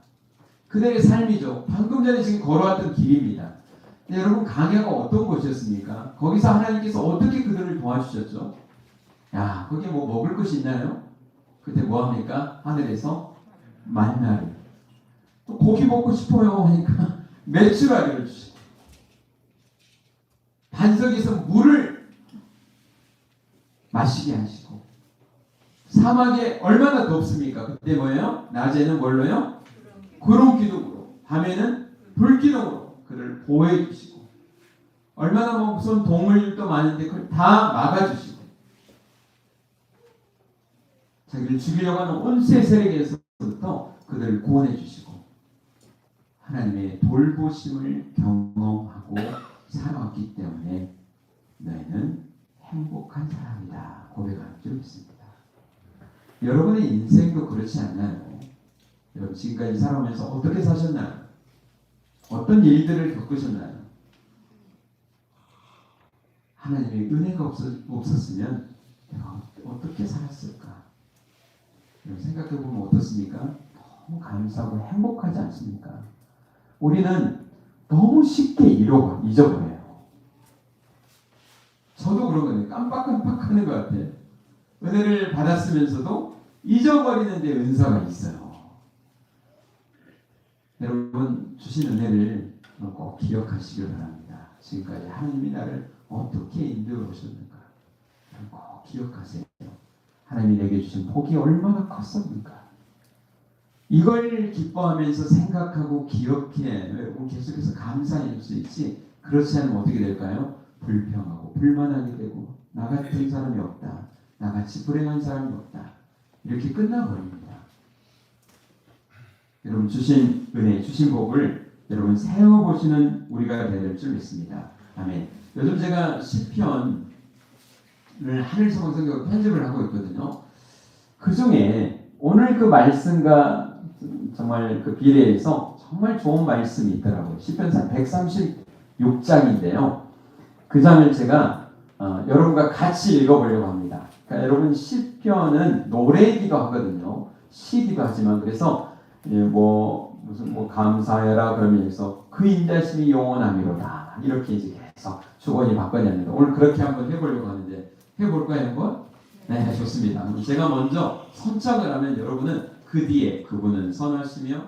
그들의 삶이죠. 방금 전에 지금 걸어왔던 길입니다. 근데 여러분, 광야가 어떤 곳이었습니까? 거기서 하나님께서 어떻게 그들을 도와주셨죠? 야, 거기에 뭐 먹을 것이 있나요? 그때 뭐 합니까? 하늘에서 만나를. 또 고기 먹고 싶어요 하니까 메추라기를 주시고, 반석에서 물을 마시게 하시고, 사막에 얼마나 덥습니까? 그때 뭐예요? 낮에는 뭘로요? 구름 기둥으로, 밤에는 불 기둥으로 그를 보호해 주시고, 얼마나 무서운 동물들도 많은데 그걸 다 막아주시고, 자기를 죽이려고 하는 온세 세력에서부터 그들을 구원해 주시고, 하나님의 돌보심을 경험하고 살아왔기 때문에 너희는 행복한 사람이다 고백하는 줄 믿습니다. 여러분의 인생도 그렇지 않나요? 여러분, 지금까지 살아오면서 어떻게 사셨나요? 어떤 일들을 겪으셨나요? 하나님의 은혜가 없었으면 내가 어떻게 살았을까? 여러분, 생각해보면 어떻습니까? 너무 감사하고 행복하지 않습니까? 우리는 너무 쉽게 잊어버려요. 저도 그런 거예요. 깜빡깜빡 하는 것 같아요. 은혜를 받았으면서도 잊어버리는 데 은사가 있어요. 여러분, 주신 은혜를 꼭 기억하시길 바랍니다. 지금까지 하나님이 나를 어떻게 인도해 오셨는가 꼭 기억하세요. 하나님이 내게 주신 복이 얼마나 컸습니까? 이걸 기뻐하면서 생각하고 기억해 계속해서 감사해 줄 수 있지, 그렇지 않으면 어떻게 될까요? 불평하고 불만하게 되고 나 같은 사람이 없다, 나같이 불행한 사람이 없다, 이렇게 끝나버립니다. 여러분, 주신 은혜, 주신 복을 여러분 세워보시는 우리가 될 줄 믿습니다. 아멘. 요즘 제가 시편을 하늘소망성경 편집을 하고 있거든요. 그 중에 오늘 그 말씀과 정말 그 비례해서 정말 좋은 말씀이 있더라고요. 시편 136장인데요. 그 장을 제가 여러분과 같이 읽어보려고 합니다. 그러니까 여러분, 시편은 노래이기도 하거든요. 시기도 하지만, 그래서 무슨 감사해라 그러면서 그 인자심이 영원함이로다, 이렇게 이제 계속 주거니 받거니 합니다. 오늘 그렇게 한번 해보려고 하는데, 해볼까요 한번? 네, 좋습니다. 제가 먼저 선창을 하면 여러분은 그 뒤에 그분은 선하시며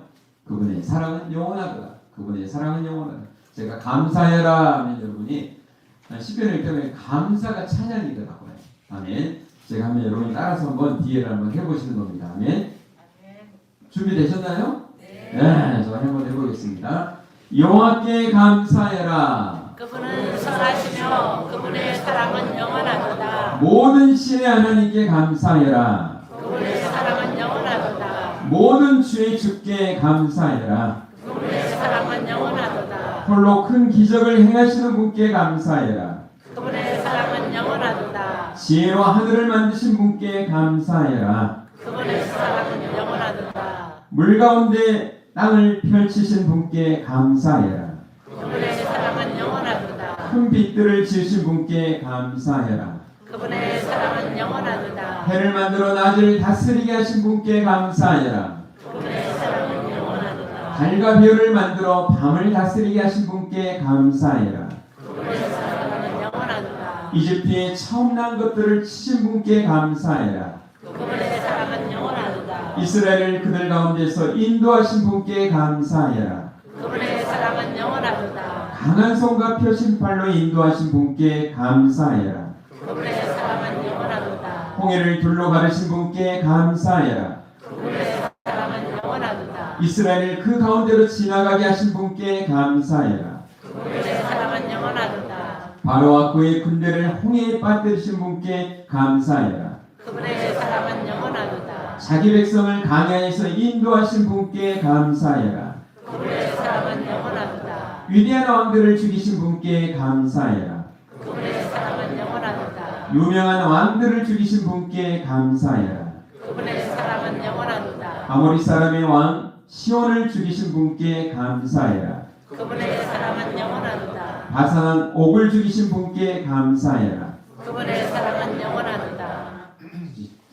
그분의 사랑은 영원하다, 그분의 사랑은 영원하다, 제가 감사해라 하면 여러분이 시편을 읽다면 감사가 찬양이더라고요. 아멘. 제가 하면 여러분이 따라서 한번 뒤에를 한번 해보시는 겁니다. 아멘. 준비되셨나요? 네, 저 한번 해보겠습니다. 여호와께 감사해라. 그분은 선하시며 그분의 사랑은 영원하도다. 모든 신의 하나님께 감사해라. 그분의 사랑은 영원하도다. 원수의 주께 감사해라. 그분의 사랑은 영원하도다. 홀로 큰 기적을 행하시는 분께 감사해라. 그분의 사랑은 영원하도다. 지혜로 하늘을 만드신 분께 감사해라. 그분의 사랑은 영원하도다. 물 가운데 땅을 펼치신 분께 감사해라. 그분의 사랑은 영원하도다. 큰 빛들을 지으신 분께 감사해라. 그분의 사랑은 영원하도다. 해를 만들어 낮을 다스리게 하신 분께 감사해라. 그분의 사랑은 영원하도다. 달과 별을 만들어 밤을 다스리게 하신 분께 감사해라. 그분의 사랑은 영원하도다. 이집트에 처음 난 것들을 치신 분께 감사해라. 그분의 사랑은 영원하도다. 이스라엘을 그들 가운데서 인도하신 분께 감사해라. 그분의 사랑은 영원하도다. 강한 손과 펴신 팔로 인도하신 분께 감사해라. 그분의 사랑은 영원하도다. 홍해를 둘로 가르신 분께 감사해라. 그분의 사랑은 영원하도다. 이스라엘을 그 가운데로 지나가게 하신 분께 감사해라. 그분의 사랑은 영원하도다. 바로와 그의 군대를 홍해에 빠뜨리신 분께 감사해라. 그분의 사랑은 영원하도다. 자기 백성을 강야에서 인도하신 분께 감사해라. 그분의 사랑은 영원하도다. 위대한 왕들을 죽이신 분께 감사해라. 그분의 사랑은 영원하도다. 유명한 왕들을 죽이신 분께 감사해라. 그분의 사랑은 영원하도다. 아모리 사람의 왕 시온을 죽이신 분께 감사해라. 그분의 사랑은 영원하도다. 바산한 옥을 죽이신 분께 감사해라. 그분의 사랑은 영원하도다.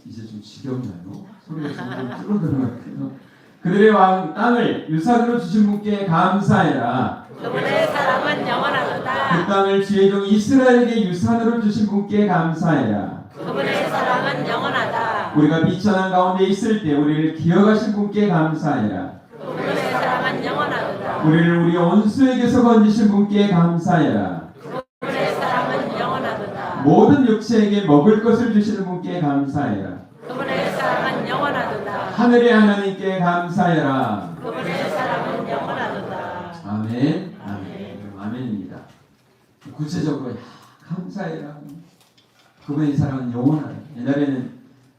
이제 좀 지겹나요? 소리가 점점 줄어드는 그들의 왕 땅을 유산으로 주신 분께 감사해라. 그분의 사랑은 영원하도다. 그 땅을 주의 종 이스라엘에게 유산으로 주신 분께 감사해라. 그분의 사랑은 영원하다. 우리가 비천한 가운데 있을 때 우리를 기억하신 분께 감사해라. 그분의 사랑은 영원하도다. 우리를 우리 원수에게서 건지신 분께 감사해라. 그분의 사랑은 영원하도다. 모든 육체에게 먹을 것을 주시는 분께 감사해라. 그분의 사랑은 영원하도다. 하늘의 하나님께 감사해라. 그분의 사랑은 영원하도다. 아멘. 아멘입니다. 구체적으로 감사해라. 그분의 사랑은 영원하다. 옛날에는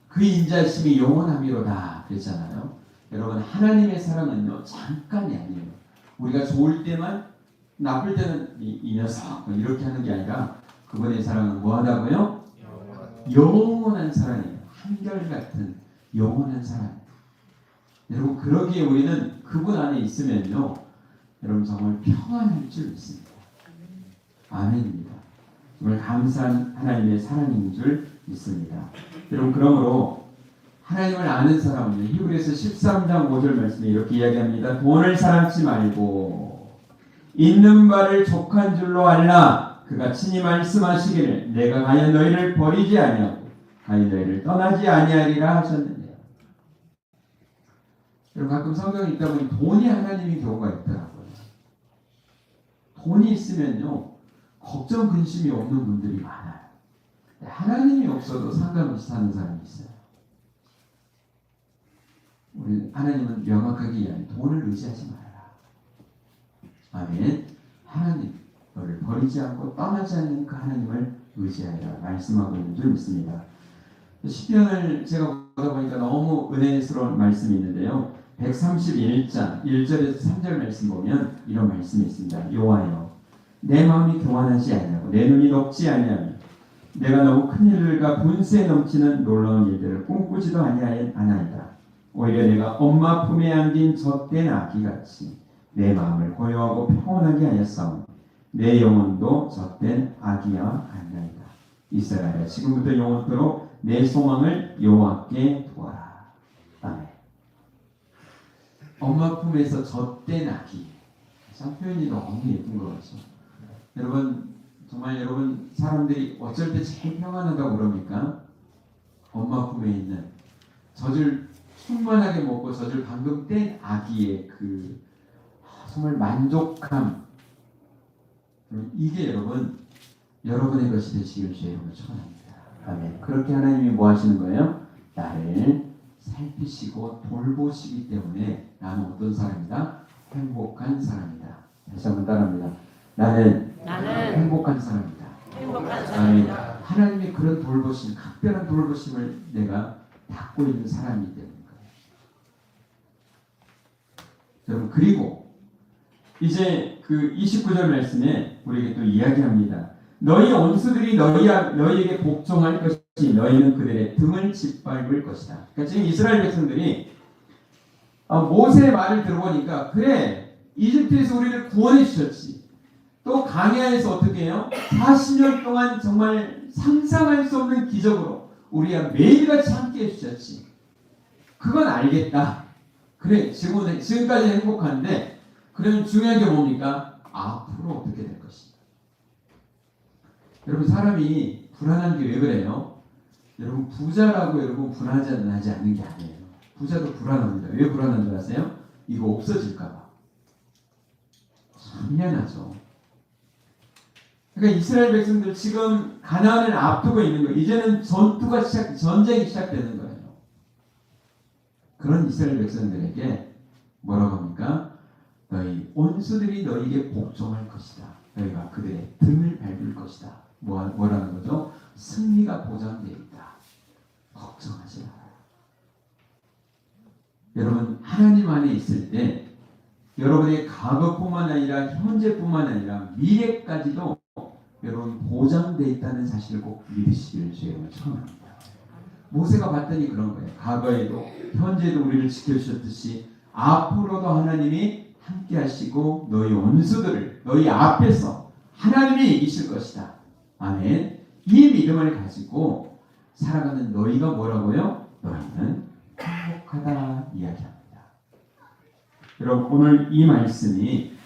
그 인자심이 영원함이로다 그랬잖아요. 여러분 하나님의 사랑은요 잠깐이 아니에요. 우리가 좋을 때만 나쁠 때는 이 녀석 이렇게 하는 게 아니라 그분의 사랑은 뭐하다고요? 영원한 사랑이에요. 한결같은 영원한 사랑. 여러분 그러기에 우리는 그분 안에 있으면요 여러분 정말 평안할 줄 믿습니다. 아멘입니다. 정말 감사한 하나님의 사랑인 줄 믿습니다. 여러분 그러므로 하나님을 아는 사람은 히브리서 13장 5절 말씀에 이렇게 이야기합니다. 돈을 사랑치 말고 있는 바를 족한 줄로 알라. 그가 친히 말씀하시기를 내가 가히 너희를 버리지 아니하고 가히 너희를 떠나지 아니하리라 하셨는데요. 여러분 가끔 성경에 있다 보니 돈이 하나님인 경우가 있더라고요. 돈이 있으면요 걱정 근심이 없는 분들이 많아요. 하나님이 없어도 상관없이 사는 사람이 있어요. 우리 하나님은 명확하게 이야기해요. 돈을 의지하지 말아라. 아멘. 하나님 너를 버리지 않고 떠나지 않는 그 하나님을 의지하라 말씀하고 있는 줄 믿습니다. 시편을 제가 보다 보니까 너무 은혜스러운 말씀이 있는데요. 131장 1절에서 3절 말씀 보면 이런 말씀이 있습니다. 여호와여 내 마음이 교만하지 아니하고 내 눈이 높지 아니하며 내가 너무 큰 일들과 분수에 넘치는 놀라운 일들을 꿈꾸지도 아니하였나이다. 오히려 내가 엄마 품에 안긴 젖된 아기같이 내 마음을 고요하고 평온하게 하였사오니 내 영혼도 젖된 아기와 같나이다. 이스라엘아 지금부터 영원토록 내 소망을 여호와께 두어라. 아멘. 엄마 품에서 젖된 아기. 참 표현이 너무 예쁜 것 같죠. 여러분 정말 여러분 사람들이 어쩔 때 제일 평안하다고 그럽니까? 엄마 품에 있는 젖을 충만하게 먹고 젖을 방금 뗀 아기의 그 정말 만족함. 이게 여러분 여러분의 것이 되시길 주의 이름으로 축원합니다. 아멘. 그렇게 하나님이 뭐 하시는 거예요? 나를 살피시고 돌보시기 때문에 나는 어떤 사람이다? 행복한 사람이다. 다시 한번 따라합니다. 나는 행복한 사람이다. 행복한 아멘. 사람이다. 하나님의 그런 돌보심, 각별한 돌보심을 내가 받고 있는 사람이기 때문에 여러분, 그리고 이제 그 29절 말씀에 우리에게 또 이야기합니다. 너희 원수들이 너희에게 복종할 것이 너희는 그들의 등을 짓밟을 것이다. 그러니까 지금 이스라엘 백성들이 모세의 말을 들어보니까 그래, 이집트에서 우리를 구원해 주셨지. 또 광야에서 어떻게 해요? 40년 동안 정말 상상할 수 없는 기적으로 우리와 매일같이 함께 해주셨지. 그건 알겠다. 그래, 지금까지 행복한데, 그러면 중요한 게 뭡니까? 앞으로 어떻게 될 것인가. 여러분, 사람이 불안한 게 왜 그래요? 여러분, 부자라고 여러분 불안하지 않는 게 아니에요. 부자도 불안합니다. 왜 불안한 줄 아세요? 이거 없어질까봐. 참 미안하죠. 그러니까 이스라엘 백성들 지금 가나안을 앞두고 있는 거예요. 이제는 전쟁이 시작되는 거예요. 그런 이스라엘 백성들에게 뭐라고 합니까? 너희 온수들이 너희에게 복종할 것이다. 너희가 그들의 등을 밟을 것이다. 뭐라는 거죠? 승리가 보장되어 있다. 걱정하지 마라. 여러분, 하나님 안에 있을 때 여러분의 과거뿐만 아니라 현재뿐만 아니라 미래까지도 여러분 보장되어 있다는 사실을 꼭 믿으시기를 주님을 축원합니다. 모세가 봤더니 그런 거예요. 과거에도 현재도 우리를 지켜주셨듯이 앞으로도 하나님이 함께 하시고 너희 원수들을 너희 앞에서 하나님이 이기실 것이다. 아멘. 이 믿음을 가지고 살아가는 너희가 뭐라고요? 너희는 행복하다 이야기합니다. 여러분, 오늘 이 말씀이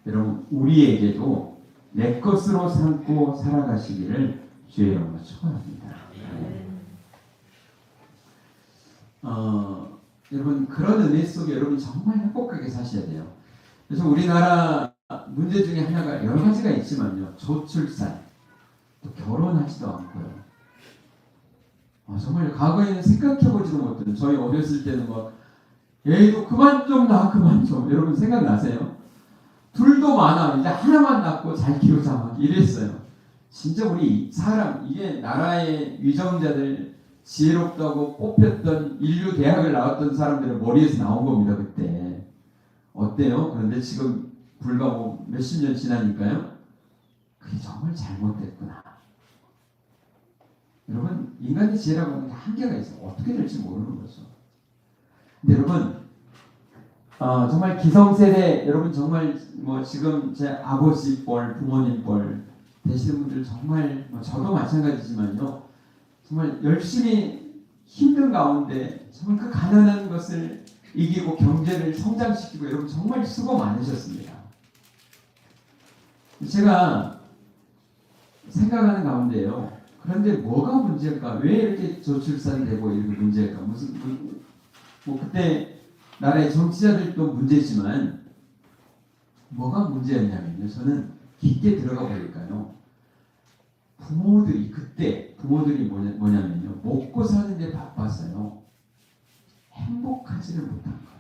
여러분 우리에게도 내 것으로 삼고 살아가시기를 주의 이름으로 축원합니다. 여러분, 그런 은혜 속에 여러분 정말 행복하게 사셔야 돼요. 그래서 우리나라 문제 중에 하나가 여러 가지가 있지만요, 저출산, 또 결혼하지도 않고요. 정말 과거에는 생각해보지도 못했던, 저희 어렸을 때는 막 애도 그만 좀 낳아, 그만 좀. 여러분 생각나세요? 둘도 많아, 이제 하나만 낳고 잘 키우자 막 이랬어요. 진짜 우리 사람, 이게 나라의 위정자들, 지혜롭다고 뽑혔던 인류 대학을 나왔던 사람들의 머리에서 나온 겁니다, 그때. 어때요? 그런데 지금 불과 몇십 년 지나니까요, 그게 정말 잘못됐구나. 여러분, 인간의 지혜라고 하는 게 한계가 있어요. 어떻게 될지 모르는 거죠. 근데 여러분, 정말 기성세대, 여러분 정말 지금 제 아버지 뻘, 부모님 뻘 되시는 분들 정말, 저도 마찬가지지만요, 정말 열심히 힘든 가운데 정말 그 가난한 것을 이기고 경제를 성장시키고 여러분 정말 수고 많으셨습니다. 제가 생각하는 가운데요, 그런데 뭐가 문제일까? 왜 이렇게 저출산되고 이렇게 문제일까? 그때 나라의 정치자들도 문제지만 뭐가 문제였냐면요, 저는 깊게 들어가 보니까요, 부모들이 뭐냐면요, 먹고 사는데 바빠서요, 행복하지를 못한 거예요.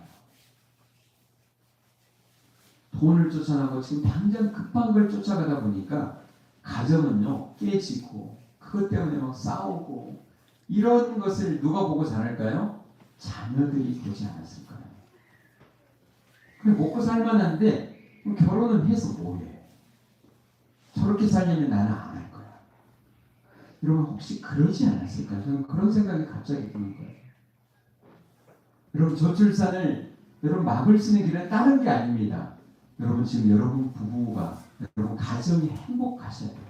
돈을 쫓아나고 지금 당장 급한 걸 쫓아가다 보니까 가정은요 깨지고 그것 때문에 막 싸우고, 이런 것을 누가 보고 자랄까요? 자녀들이 보지 않았을 거예요. 그래, 먹고 살만한데 결혼은 해서 뭐해? 저렇게 살려면 나는 안 할 거야. 여러분 혹시 그러지 않았을까요? 저는 그런 생각이 갑자기 드는 거예요. 여러분, 저출산을 여러분 막을 수 있는 길은 다른 게 아닙니다. 여러분, 지금 여러분 부부가, 여러분 가정이 행복하셔야 돼요.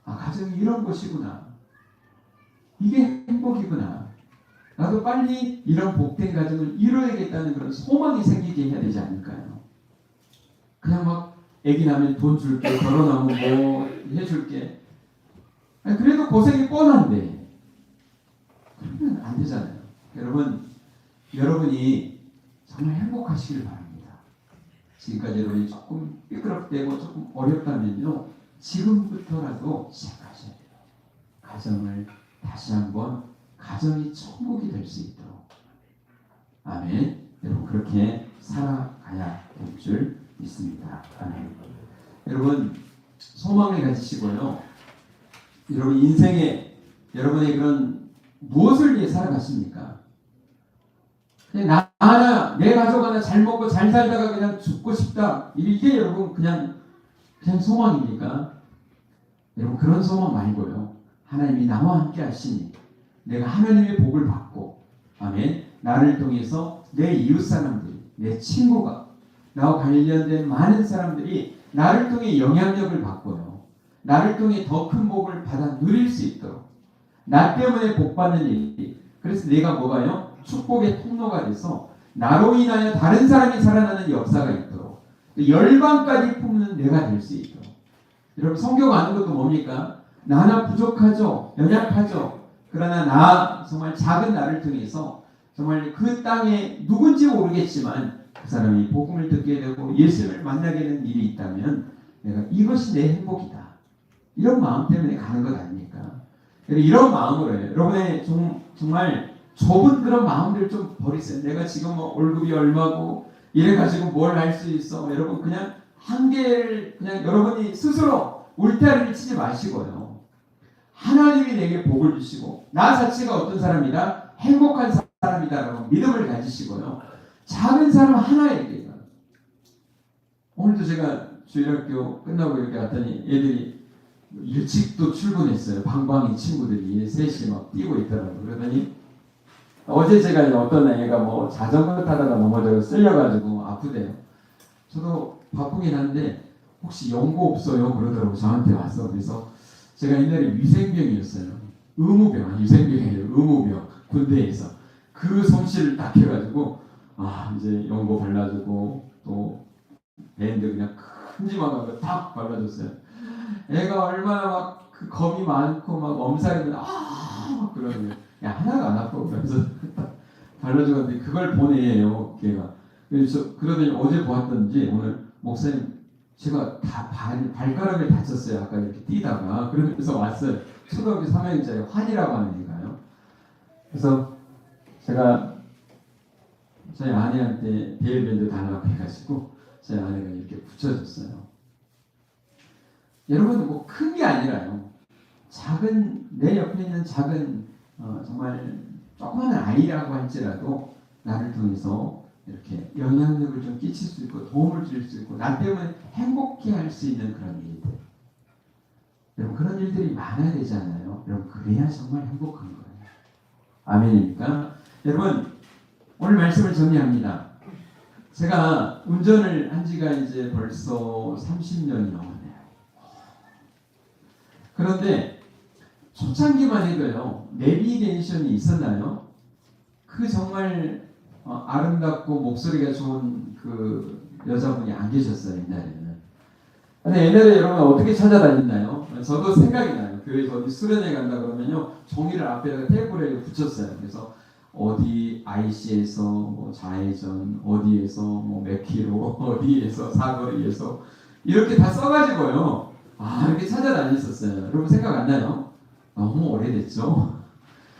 가정이 이런 것이구나. 이게 행복이구나. 나도 빨리 이런 복된 가정을 이루어야겠다는 그런 소망이 생기게 해야 되지 않을까요? 그냥 막 애기 나면 돈 줄게, 결혼하면 뭐 해줄게. 그래도 고생이 뻔한데 그러면 안 되잖아요. 여러분이 정말 행복하시길 바랍니다. 지금까지 여러분이 조금 삐끄럽되고 조금 어렵다면요, 지금부터라도 시작하셔야 돼요. 가정을 다시 한번, 가정이 천국이 될 수 있도록. 아멘. 여러분 그렇게 살아가야 될 줄 믿습니다. 아멘. 여러분 소망을 가지시고요, 여러분 인생에 여러분의 그런 무엇을 위해 살아가십니까? 그냥 나 하나, 내 가족 하나 잘 먹고 잘 살다가 그냥 죽고 싶다. 이게 여러분 그냥 소망입니까? 여러분 그런 소망 말고요. 하나님이 나와 함께 하시니 내가 하나님의 복을 받고, 아멘, 나를 통해서 내 이웃 사람들이, 내 친구가, 나와 관련된 많은 사람들이 나를 통해 영향력을 받고요. 나를 통해 더 큰 복을 받아 누릴 수 있도록, 나 때문에 복 받는 일이, 그래서 내가 뭐가요? 축복의 통로가 돼서 나로 인하여 다른 사람이 살아나는 역사가 있도록, 열방까지 품는 내가 될 수 있도록. 여러분 성경 아는 것도 뭡니까? 나 하나 부족하죠, 연약하죠. 그러나 나 정말 작은 나를 통해서 정말 그 땅에 누군지 모르겠지만 그 사람이 복음을 듣게 되고 예수를 만나게 되는 일이 있다면 내가 이것이 내 행복이다. 이런 마음 때문에 가는 것 아닙니까? 이런 마음으로 해요. 여러분의 정말 좁은 그런 마음들 좀 버리세요. 내가 지금 뭐 월급이 얼마고 이래가지고 뭘 할 수 있어. 여러분 그냥 한계를 그냥 여러분이 스스로 울타리를 치지 마시고요. 하나님이 내게 복을 주시고 나 자체가 어떤 사람이다? 행복한 사람이다라고 믿음을 가지시고요. 작은 사람 하나에게, 오늘도 제가 주일학교 끝나고 이렇게 왔더니 애들이 일찍도 출근했어요. 방방이 친구들이 셋이 막 뛰고 있더라고요. 그러더니 어제 제가 어떤 애가 뭐 자전거 타다가 넘어져서 쓸려가지고 아프대요. 저도 바쁘긴 한데 혹시 연고 없어요? 그러더라고. 저한테 왔어. 그래서 제가 옛날에 위생병이었어요. 의무병, 위생병이에요. 의무병, 군대에서. 그 솜씨를 딱 해가지고 이제 연고 발라주고 또 밴드 그냥 큼지막한 거 딱 발라줬어요. 애가 얼마나 막 그 겁이 많고 막 엄살이면 막 그러는 거예요. 야 하나가 안 아파. 그래서 발라주는데 그걸 보내요 걔가. 그래서 그러더니 어제 보았던지 오늘 목사님 제가 다 발가락을 다쳤어요. 아까 이렇게 뛰다가. 그러면서 왔어요. 초등학교 3학년짜리 환이라고 하는 애가요. 그래서 제가 저희 아내한테 데일밴드 달라고 해가지고 저희 아내가 이렇게 붙여줬어요. 여러분 뭐 큰 게 아니라요. 작은 내 옆에 있는 작은 정말 조그마한 아이라고 할지라도 나를 통해서 이렇게 영향력을 좀 끼칠 수 있고 도움을 줄 수 있고 나 때문에 행복해 할 수 있는 그런 일들. 여러분 그런 일들이 많아야 되잖아요. 여러분 그래야 정말 행복한 거예요. 아멘입니까? 여러분 오늘 말씀을 정리합니다. 제가 운전을 한 지가 이제 벌써 30년이 넘었네요. 그런데 초창기만 해도요, 내비게이션이 있었나요? 그 정말 아름답고 목소리가 좋은 그 여자분이 안 계셨어요, 옛날에는. 근데 옛날에 여러분 어떻게 찾아다녔나요? 저도 생각이 나요. 교회에서 어디 수련회 간다 그러면요, 종이를 앞에다가 테이블에 붙였어요. 그래서 어디 IC에서 뭐 좌회전, 어디에서 뭐 몇 킬로, 어디에서 사거리에서 이렇게 다 써가지고요. 이렇게 찾아다녔었어요. 여러분 생각 안 나요? 너무 오래됐죠?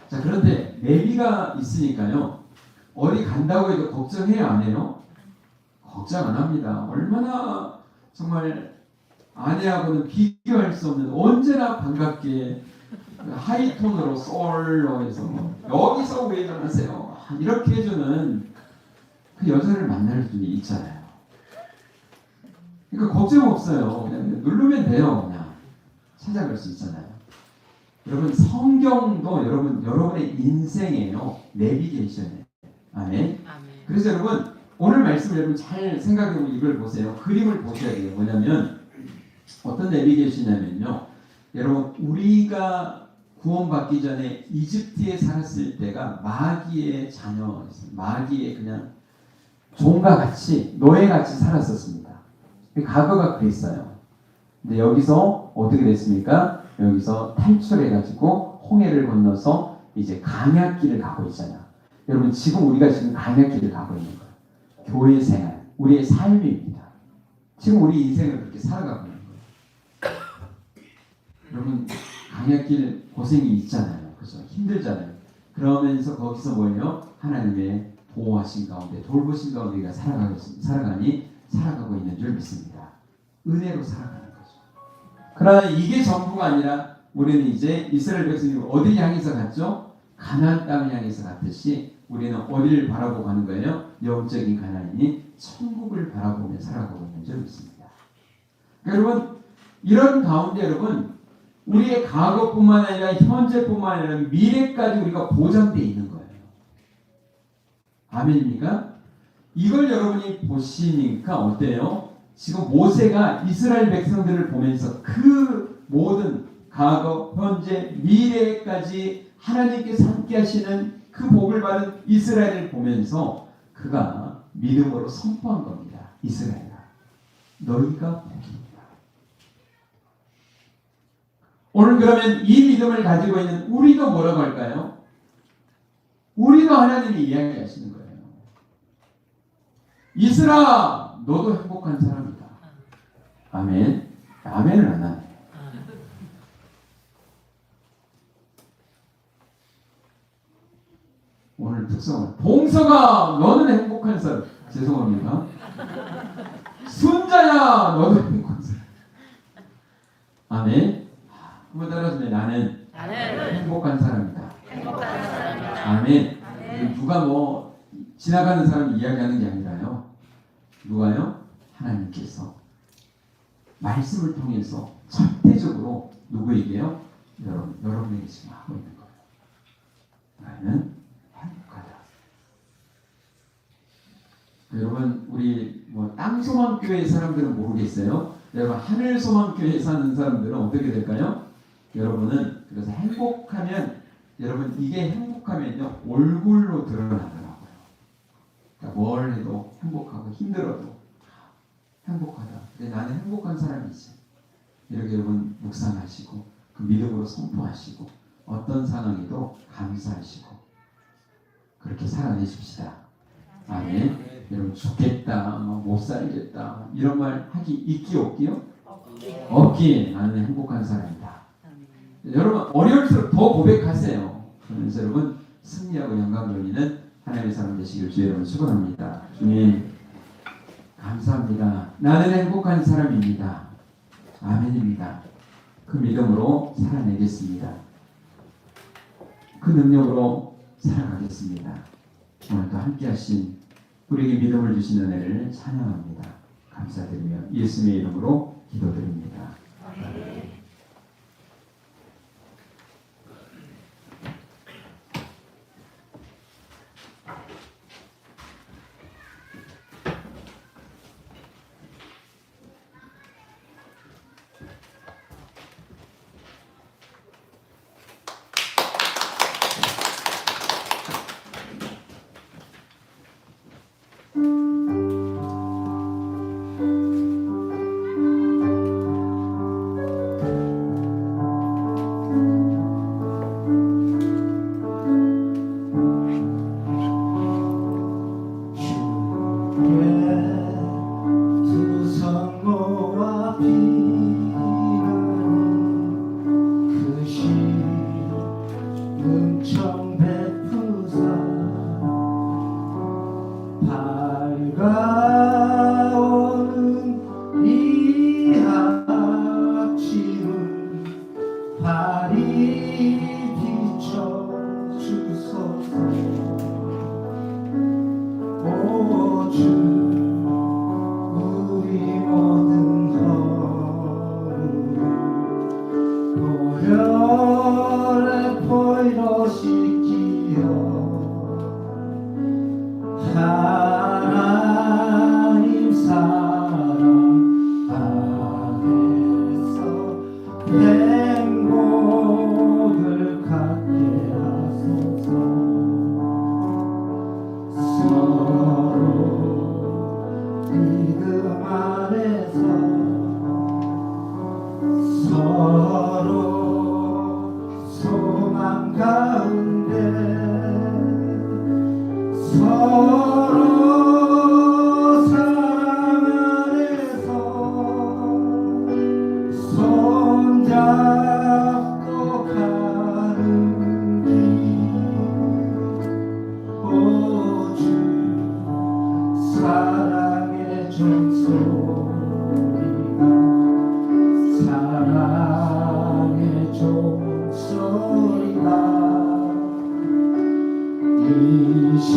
자, 그런데 내비가 있으니까요. 어디 간다고 해도 걱정해요, 안 해요? 걱정 안 합니다. 얼마나 정말 아내하고는 비교할 수 없는 언제나 반갑게 하이톤으로 솔로 해서 여기서 우회전하세요. 이렇게 해주는 그 여자를 만날 수 있잖아요. 그러니까 걱정 없어요. 그냥 누르면 돼요. 그냥 찾아갈 수 있잖아요. 여러분 성경도 여러분의 인생이에요. 내비게이션이에요. 아멘. 그래서 여러분 오늘 말씀 여러분 잘 생각해보고 이걸 보세요. 그림을 보셔야 돼요. 뭐냐면 어떤 내비게이션이냐면요. 여러분 우리가 구원받기 전에 이집트에 살았을 때가 마귀의 자녀였어요. 마귀의 그냥 종과 같이 노예같이 살았었습니다. 과거가 그랬어요. 근데 여기서 어떻게 됐습니까? 여기서 탈출해가지고 홍해를 건너서 이제 강약길을 가고 있잖아요. 여러분 지금 우리가 지금 강약길을 가고 있는 거예요. 교회 생활, 우리의 삶입니다. 지금 우리 인생을 그렇게 살아가고 있는 거예요. 여러분 강약길 고생이 있잖아요. 그렇죠? 힘들잖아요. 그러면서 거기서 뭐예요? 하나님의 보호하신 가운데 돌보신 가운데 우리가 살아가고 있는 줄 믿습니다. 은혜로 살아가는 거죠. 그러나 이게 전부가 아니라 우리는 이제 이스라엘 백성이 어디 향해서 갔죠? 가나안 땅을 향해서 갔듯이 우리는 어디를 바라보고 가는 거예요? 영적인 가나안이 천국을 바라보며 살아가고 있는 줄 믿습니다. 그러니까 여러분, 이런 가운데 여러분, 우리의 과거뿐만 아니라 현재뿐만 아니라 미래까지 우리가 보장되어 있는 거예요. 아멘입니까? 이걸 여러분이 보시니까 어때요? 지금 모세가 이스라엘 백성들을 보면서 그 모든 과거, 현재, 미래까지 하나님께서 함께 하시는 그 복을 받은 이스라엘을 보면서 그가 믿음으로 선포한 겁니다. 이스라엘아, 너희가 복입니다. 오늘 그러면 이 믿음을 가지고 있는 우리도 뭐라고 할까요? 우리도 하나님이 이야기하시는 거예요. 이스라, 너도 행복한 사람이다. 아멘. 아멘을 안 하네. 오늘 특성은 봉서가 너는 행복한 사람. 죄송합니다. 순자야 너도 행복한 사람. 아멘. 한번 따라주면 나는 행복한 사람이다. 행복한 사람이다. 아멘. 누가 뭐 지나가는 사람이 이야기하는 게 아니라요. 누가요? 하나님께서 말씀을 통해서 절대적으로 누구에게요? 여러분에게 지금 하고 있는 거예요. 나는 행복하다. 여러분, 우리 뭐 땅소망교회 사람들은 모르겠어요. 여러분, 하늘소망교회 사는 사람들은 어떻게 될까요? 여러분은 그래서 행복하면, 여러분 이게 행복하면요 얼굴로 드러나더라고요. 그러니까 뭘 해도 행복하고 힘들어도 행복하다. 근데 나는 행복한 사람이지. 이렇게 여러분 묵상하시고 그 믿음으로 선포하시고 어떤 상황에도 감사하시고 그렇게 살아내십시다. 아멘. 여러분 죽겠다, 못 살겠다 이런 말 하기 있기 없기요? 없기. 나는 행복한 사람이다. 여러분 어려울수록 더 고백하세요. 그러면서 여러분 승리하고 영광 돌리는 하나님의 사람 되시길 주의 이름으로 축원합니다. 주님 감사합니다. 나는 행복한 사람입니다. 아멘입니다. 그 믿음으로 살아내겠습니다. 그 능력으로 살아가겠습니다. 오늘도 함께하신 우리에게 믿음을 주신 은혜를 찬양합니다. 감사드리며 예수님의 이름으로 기도드립니다. 이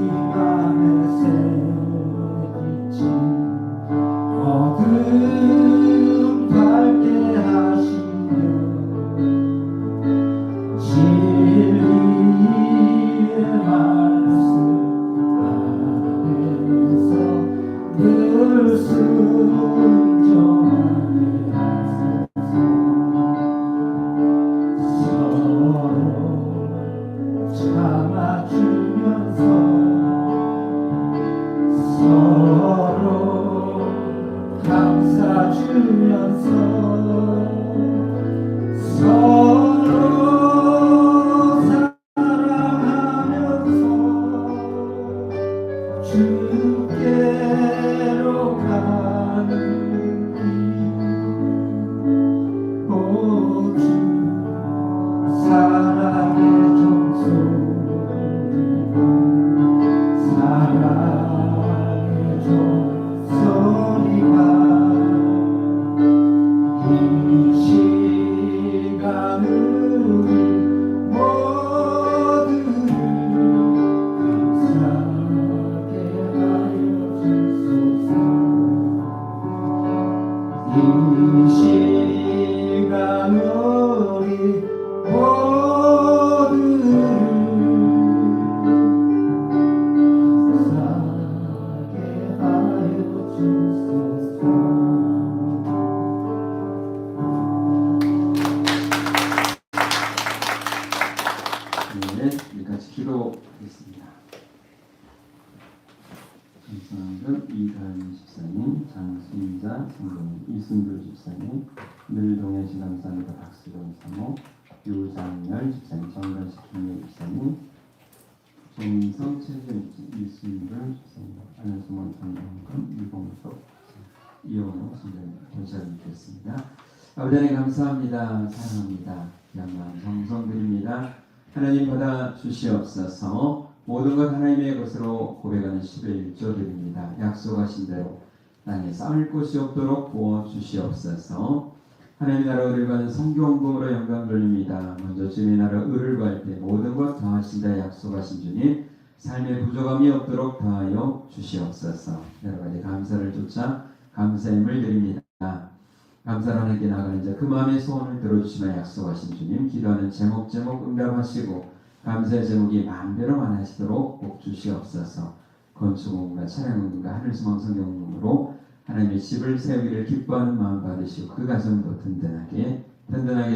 맘에 새기지 어둠 밝게 하시며 진리의 말씀 안에서 늘 순종하게 하소서 서로 참아주면서 서로 감사 주면서 서로 사랑하면서 주께로 가는 길 오주 사랑의 종소리가 사랑의 종소리가 이 시간을 모두를 감사하게 하여 주소서 이 시간 우리 모두를 감사하게 하여 주소서. 네, 우리 같이 기도하겠습니다. 감사합니다. 이가연 집사님, 장순자 성도님, 이순돌 집사님, 늘동현 씨 감사합니다. 박수경 사모, 유장열 집사님, 정관식 김혜 집사님, 정민성 최준 이순돌 집사님, 안현수원 장동건, 이봉석 이원호 선생님 감사드리겠습니다. 아버지 하나님 감사합니다. 사랑합니다. 양만 정성드립니다. 하나님 받아 주시옵소서. 모든 것 하나님의 것으로 고백하는 11조 드립니다. 약속하신 대로 땅에 쌓을 곳이 없도록 부어 주시옵소서. 하나님 나라 의를 구하는 성경공으로 영광 돌립니다. 먼저 주님의 나라 의를 구할 때 모든 것 더하신다 약속하신 주님, 삶의 부족함이 없도록 더하여 주시옵소서. 여러 가지 감사를 쫓아 감사함을 드립니다. 감사를 하나님께 나가는 자 그 마음의 소원을 들어주시며 약속하신 주님, 기도하는 제목 응답하시고 감사의 제목이 마음대로 많아지도록 복 주시옵소서. 건축공과 차량공과 하늘수망 성경공으로 하나님의 집을 세우기를 기뻐하는 마음 받으시고 그 가정도 든든하게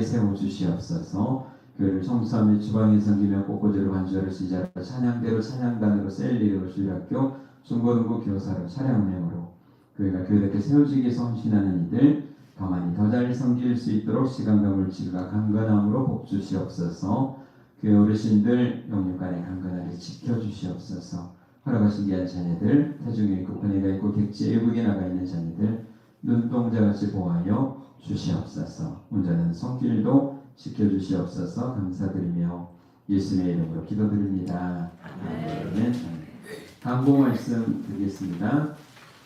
세워주시옵소서. 교회를 청소하며 주방에 섬기며 꽃꽂이로 반주하러 시작하러 찬양대로 찬양단으로 셀리로 주일학교 중고등부 교사로 차량운행으로 교회가 교회답게 세워지기 위해서 헌신하는 이들 더 많이 더 잘 섬길 수 있도록 시간과 물질과 강건함으로 복 주시옵소서. 교회 어르신들 영육간에 강건하게 지켜주시옵소서. 허락하신 귀한 자녀들, 태중에 있고 권위가 있고 객지 외국에 나가 있는 자녀들 눈동자같이 보호하여 주시옵소서. 운전하는 손길도 지켜주시옵소서. 감사드리며 예수님의 이름으로 기도드립니다. 아멘. 강보 말씀 드리겠습니다.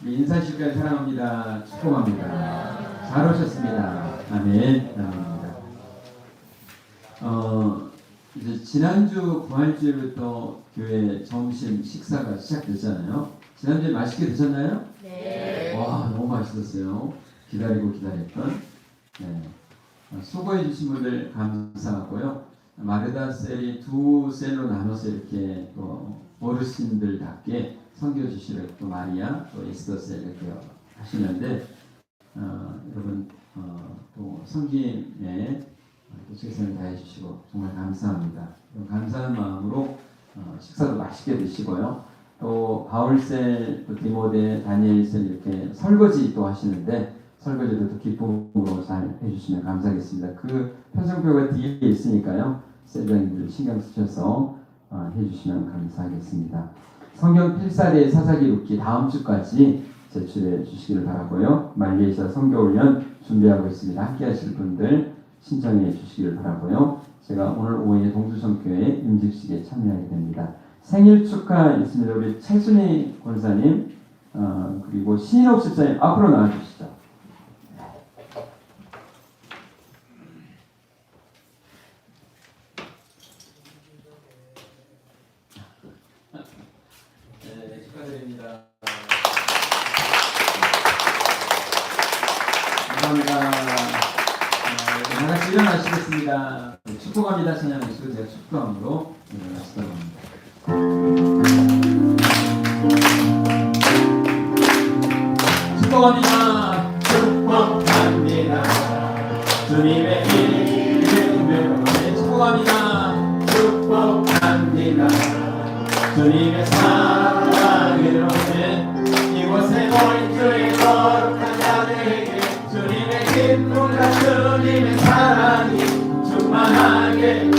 인사실까지 사랑합니다. 축복합니다. 잘 오셨습니다. 아멘. 아멘입니다. 이제 지난주 부활주일부터 교회 점심 식사가 시작됐잖아요. 지난주에 맛있게 드셨나요? 네. 와, 너무 맛있었어요. 기다리고 기다렸던. 네. 수고해 주신 분들 감사하고요. 마르다 셀이 두 셀로 나눠서 이렇게 또 어르신들답게 섬겨 주시는 또 마리아, 또 에스더 셀 이렇게 하시는데 여러분 또 섬김에 또 최선을 다해 주시고 정말 감사합니다. 감사한 마음으로 식사도 맛있게 드시고요. 또 바울셀, 또 디모데, 다니엘셀 이렇게 설거지 또 하시는데 설거지도 또 기쁨으로 잘 해주시면 감사하겠습니다. 그 편성표가 뒤에 있으니까요. 셀장님들 신경 쓰셔서 해주시면 감사하겠습니다. 성경 필사례 사사기 룩기 다음 주까지 제출해 주시기를 바라고요. 말레이시아 선교훈련 준비하고 있습니다. 함께 하실 분들 신청해 주시기를 바라고요. 제가 오늘 오후에 동주성교회 임직식에 참여하게 됩니다. 생일 축하 있습니다. 우리 최순희 권사님 그리고 신인옥 집사님 앞으로 나와주시죠. 감사합니다. 다 같이 일어나시겠습니다. 축복합니다. 찬양하시고 제가 축복함으로 일어나시도록 합니다. 축복합니다. 축복합니다. 주님의 이름으로 축복합니다. 축복합니다. 주님의 사랑으로 이곳에 모인 주의 거룩한 자들에게 주님의 기쁨과 주님의 사랑이 충만하게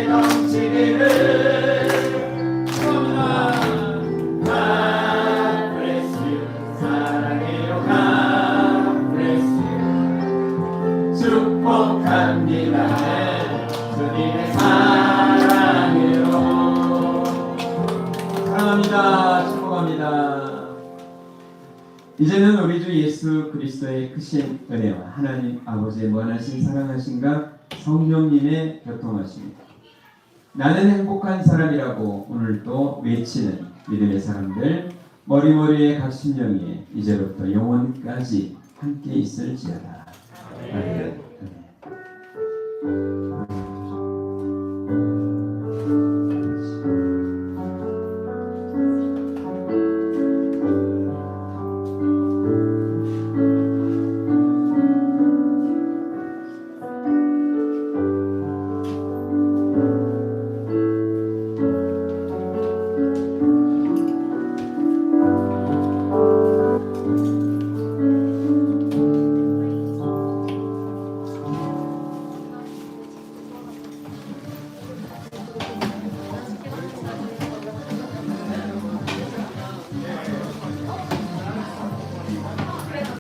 넘치기를 축복합니다. God bless you. 사랑해요. God bless you. 축복합니다. 주님의 사랑으로 사랑합니다. 축복합니다. 이제는 우리 주 예수 그리스도의 크신 은혜와 하나님 아버지의 무한하신 사랑하심과 성령님의 교통하심, 나는 행복한 사람이라고 오늘도 외치는 믿음의 사람들 머리머리의 각 심령이 이제부터 영원까지 함께 있을지어다. 아멘.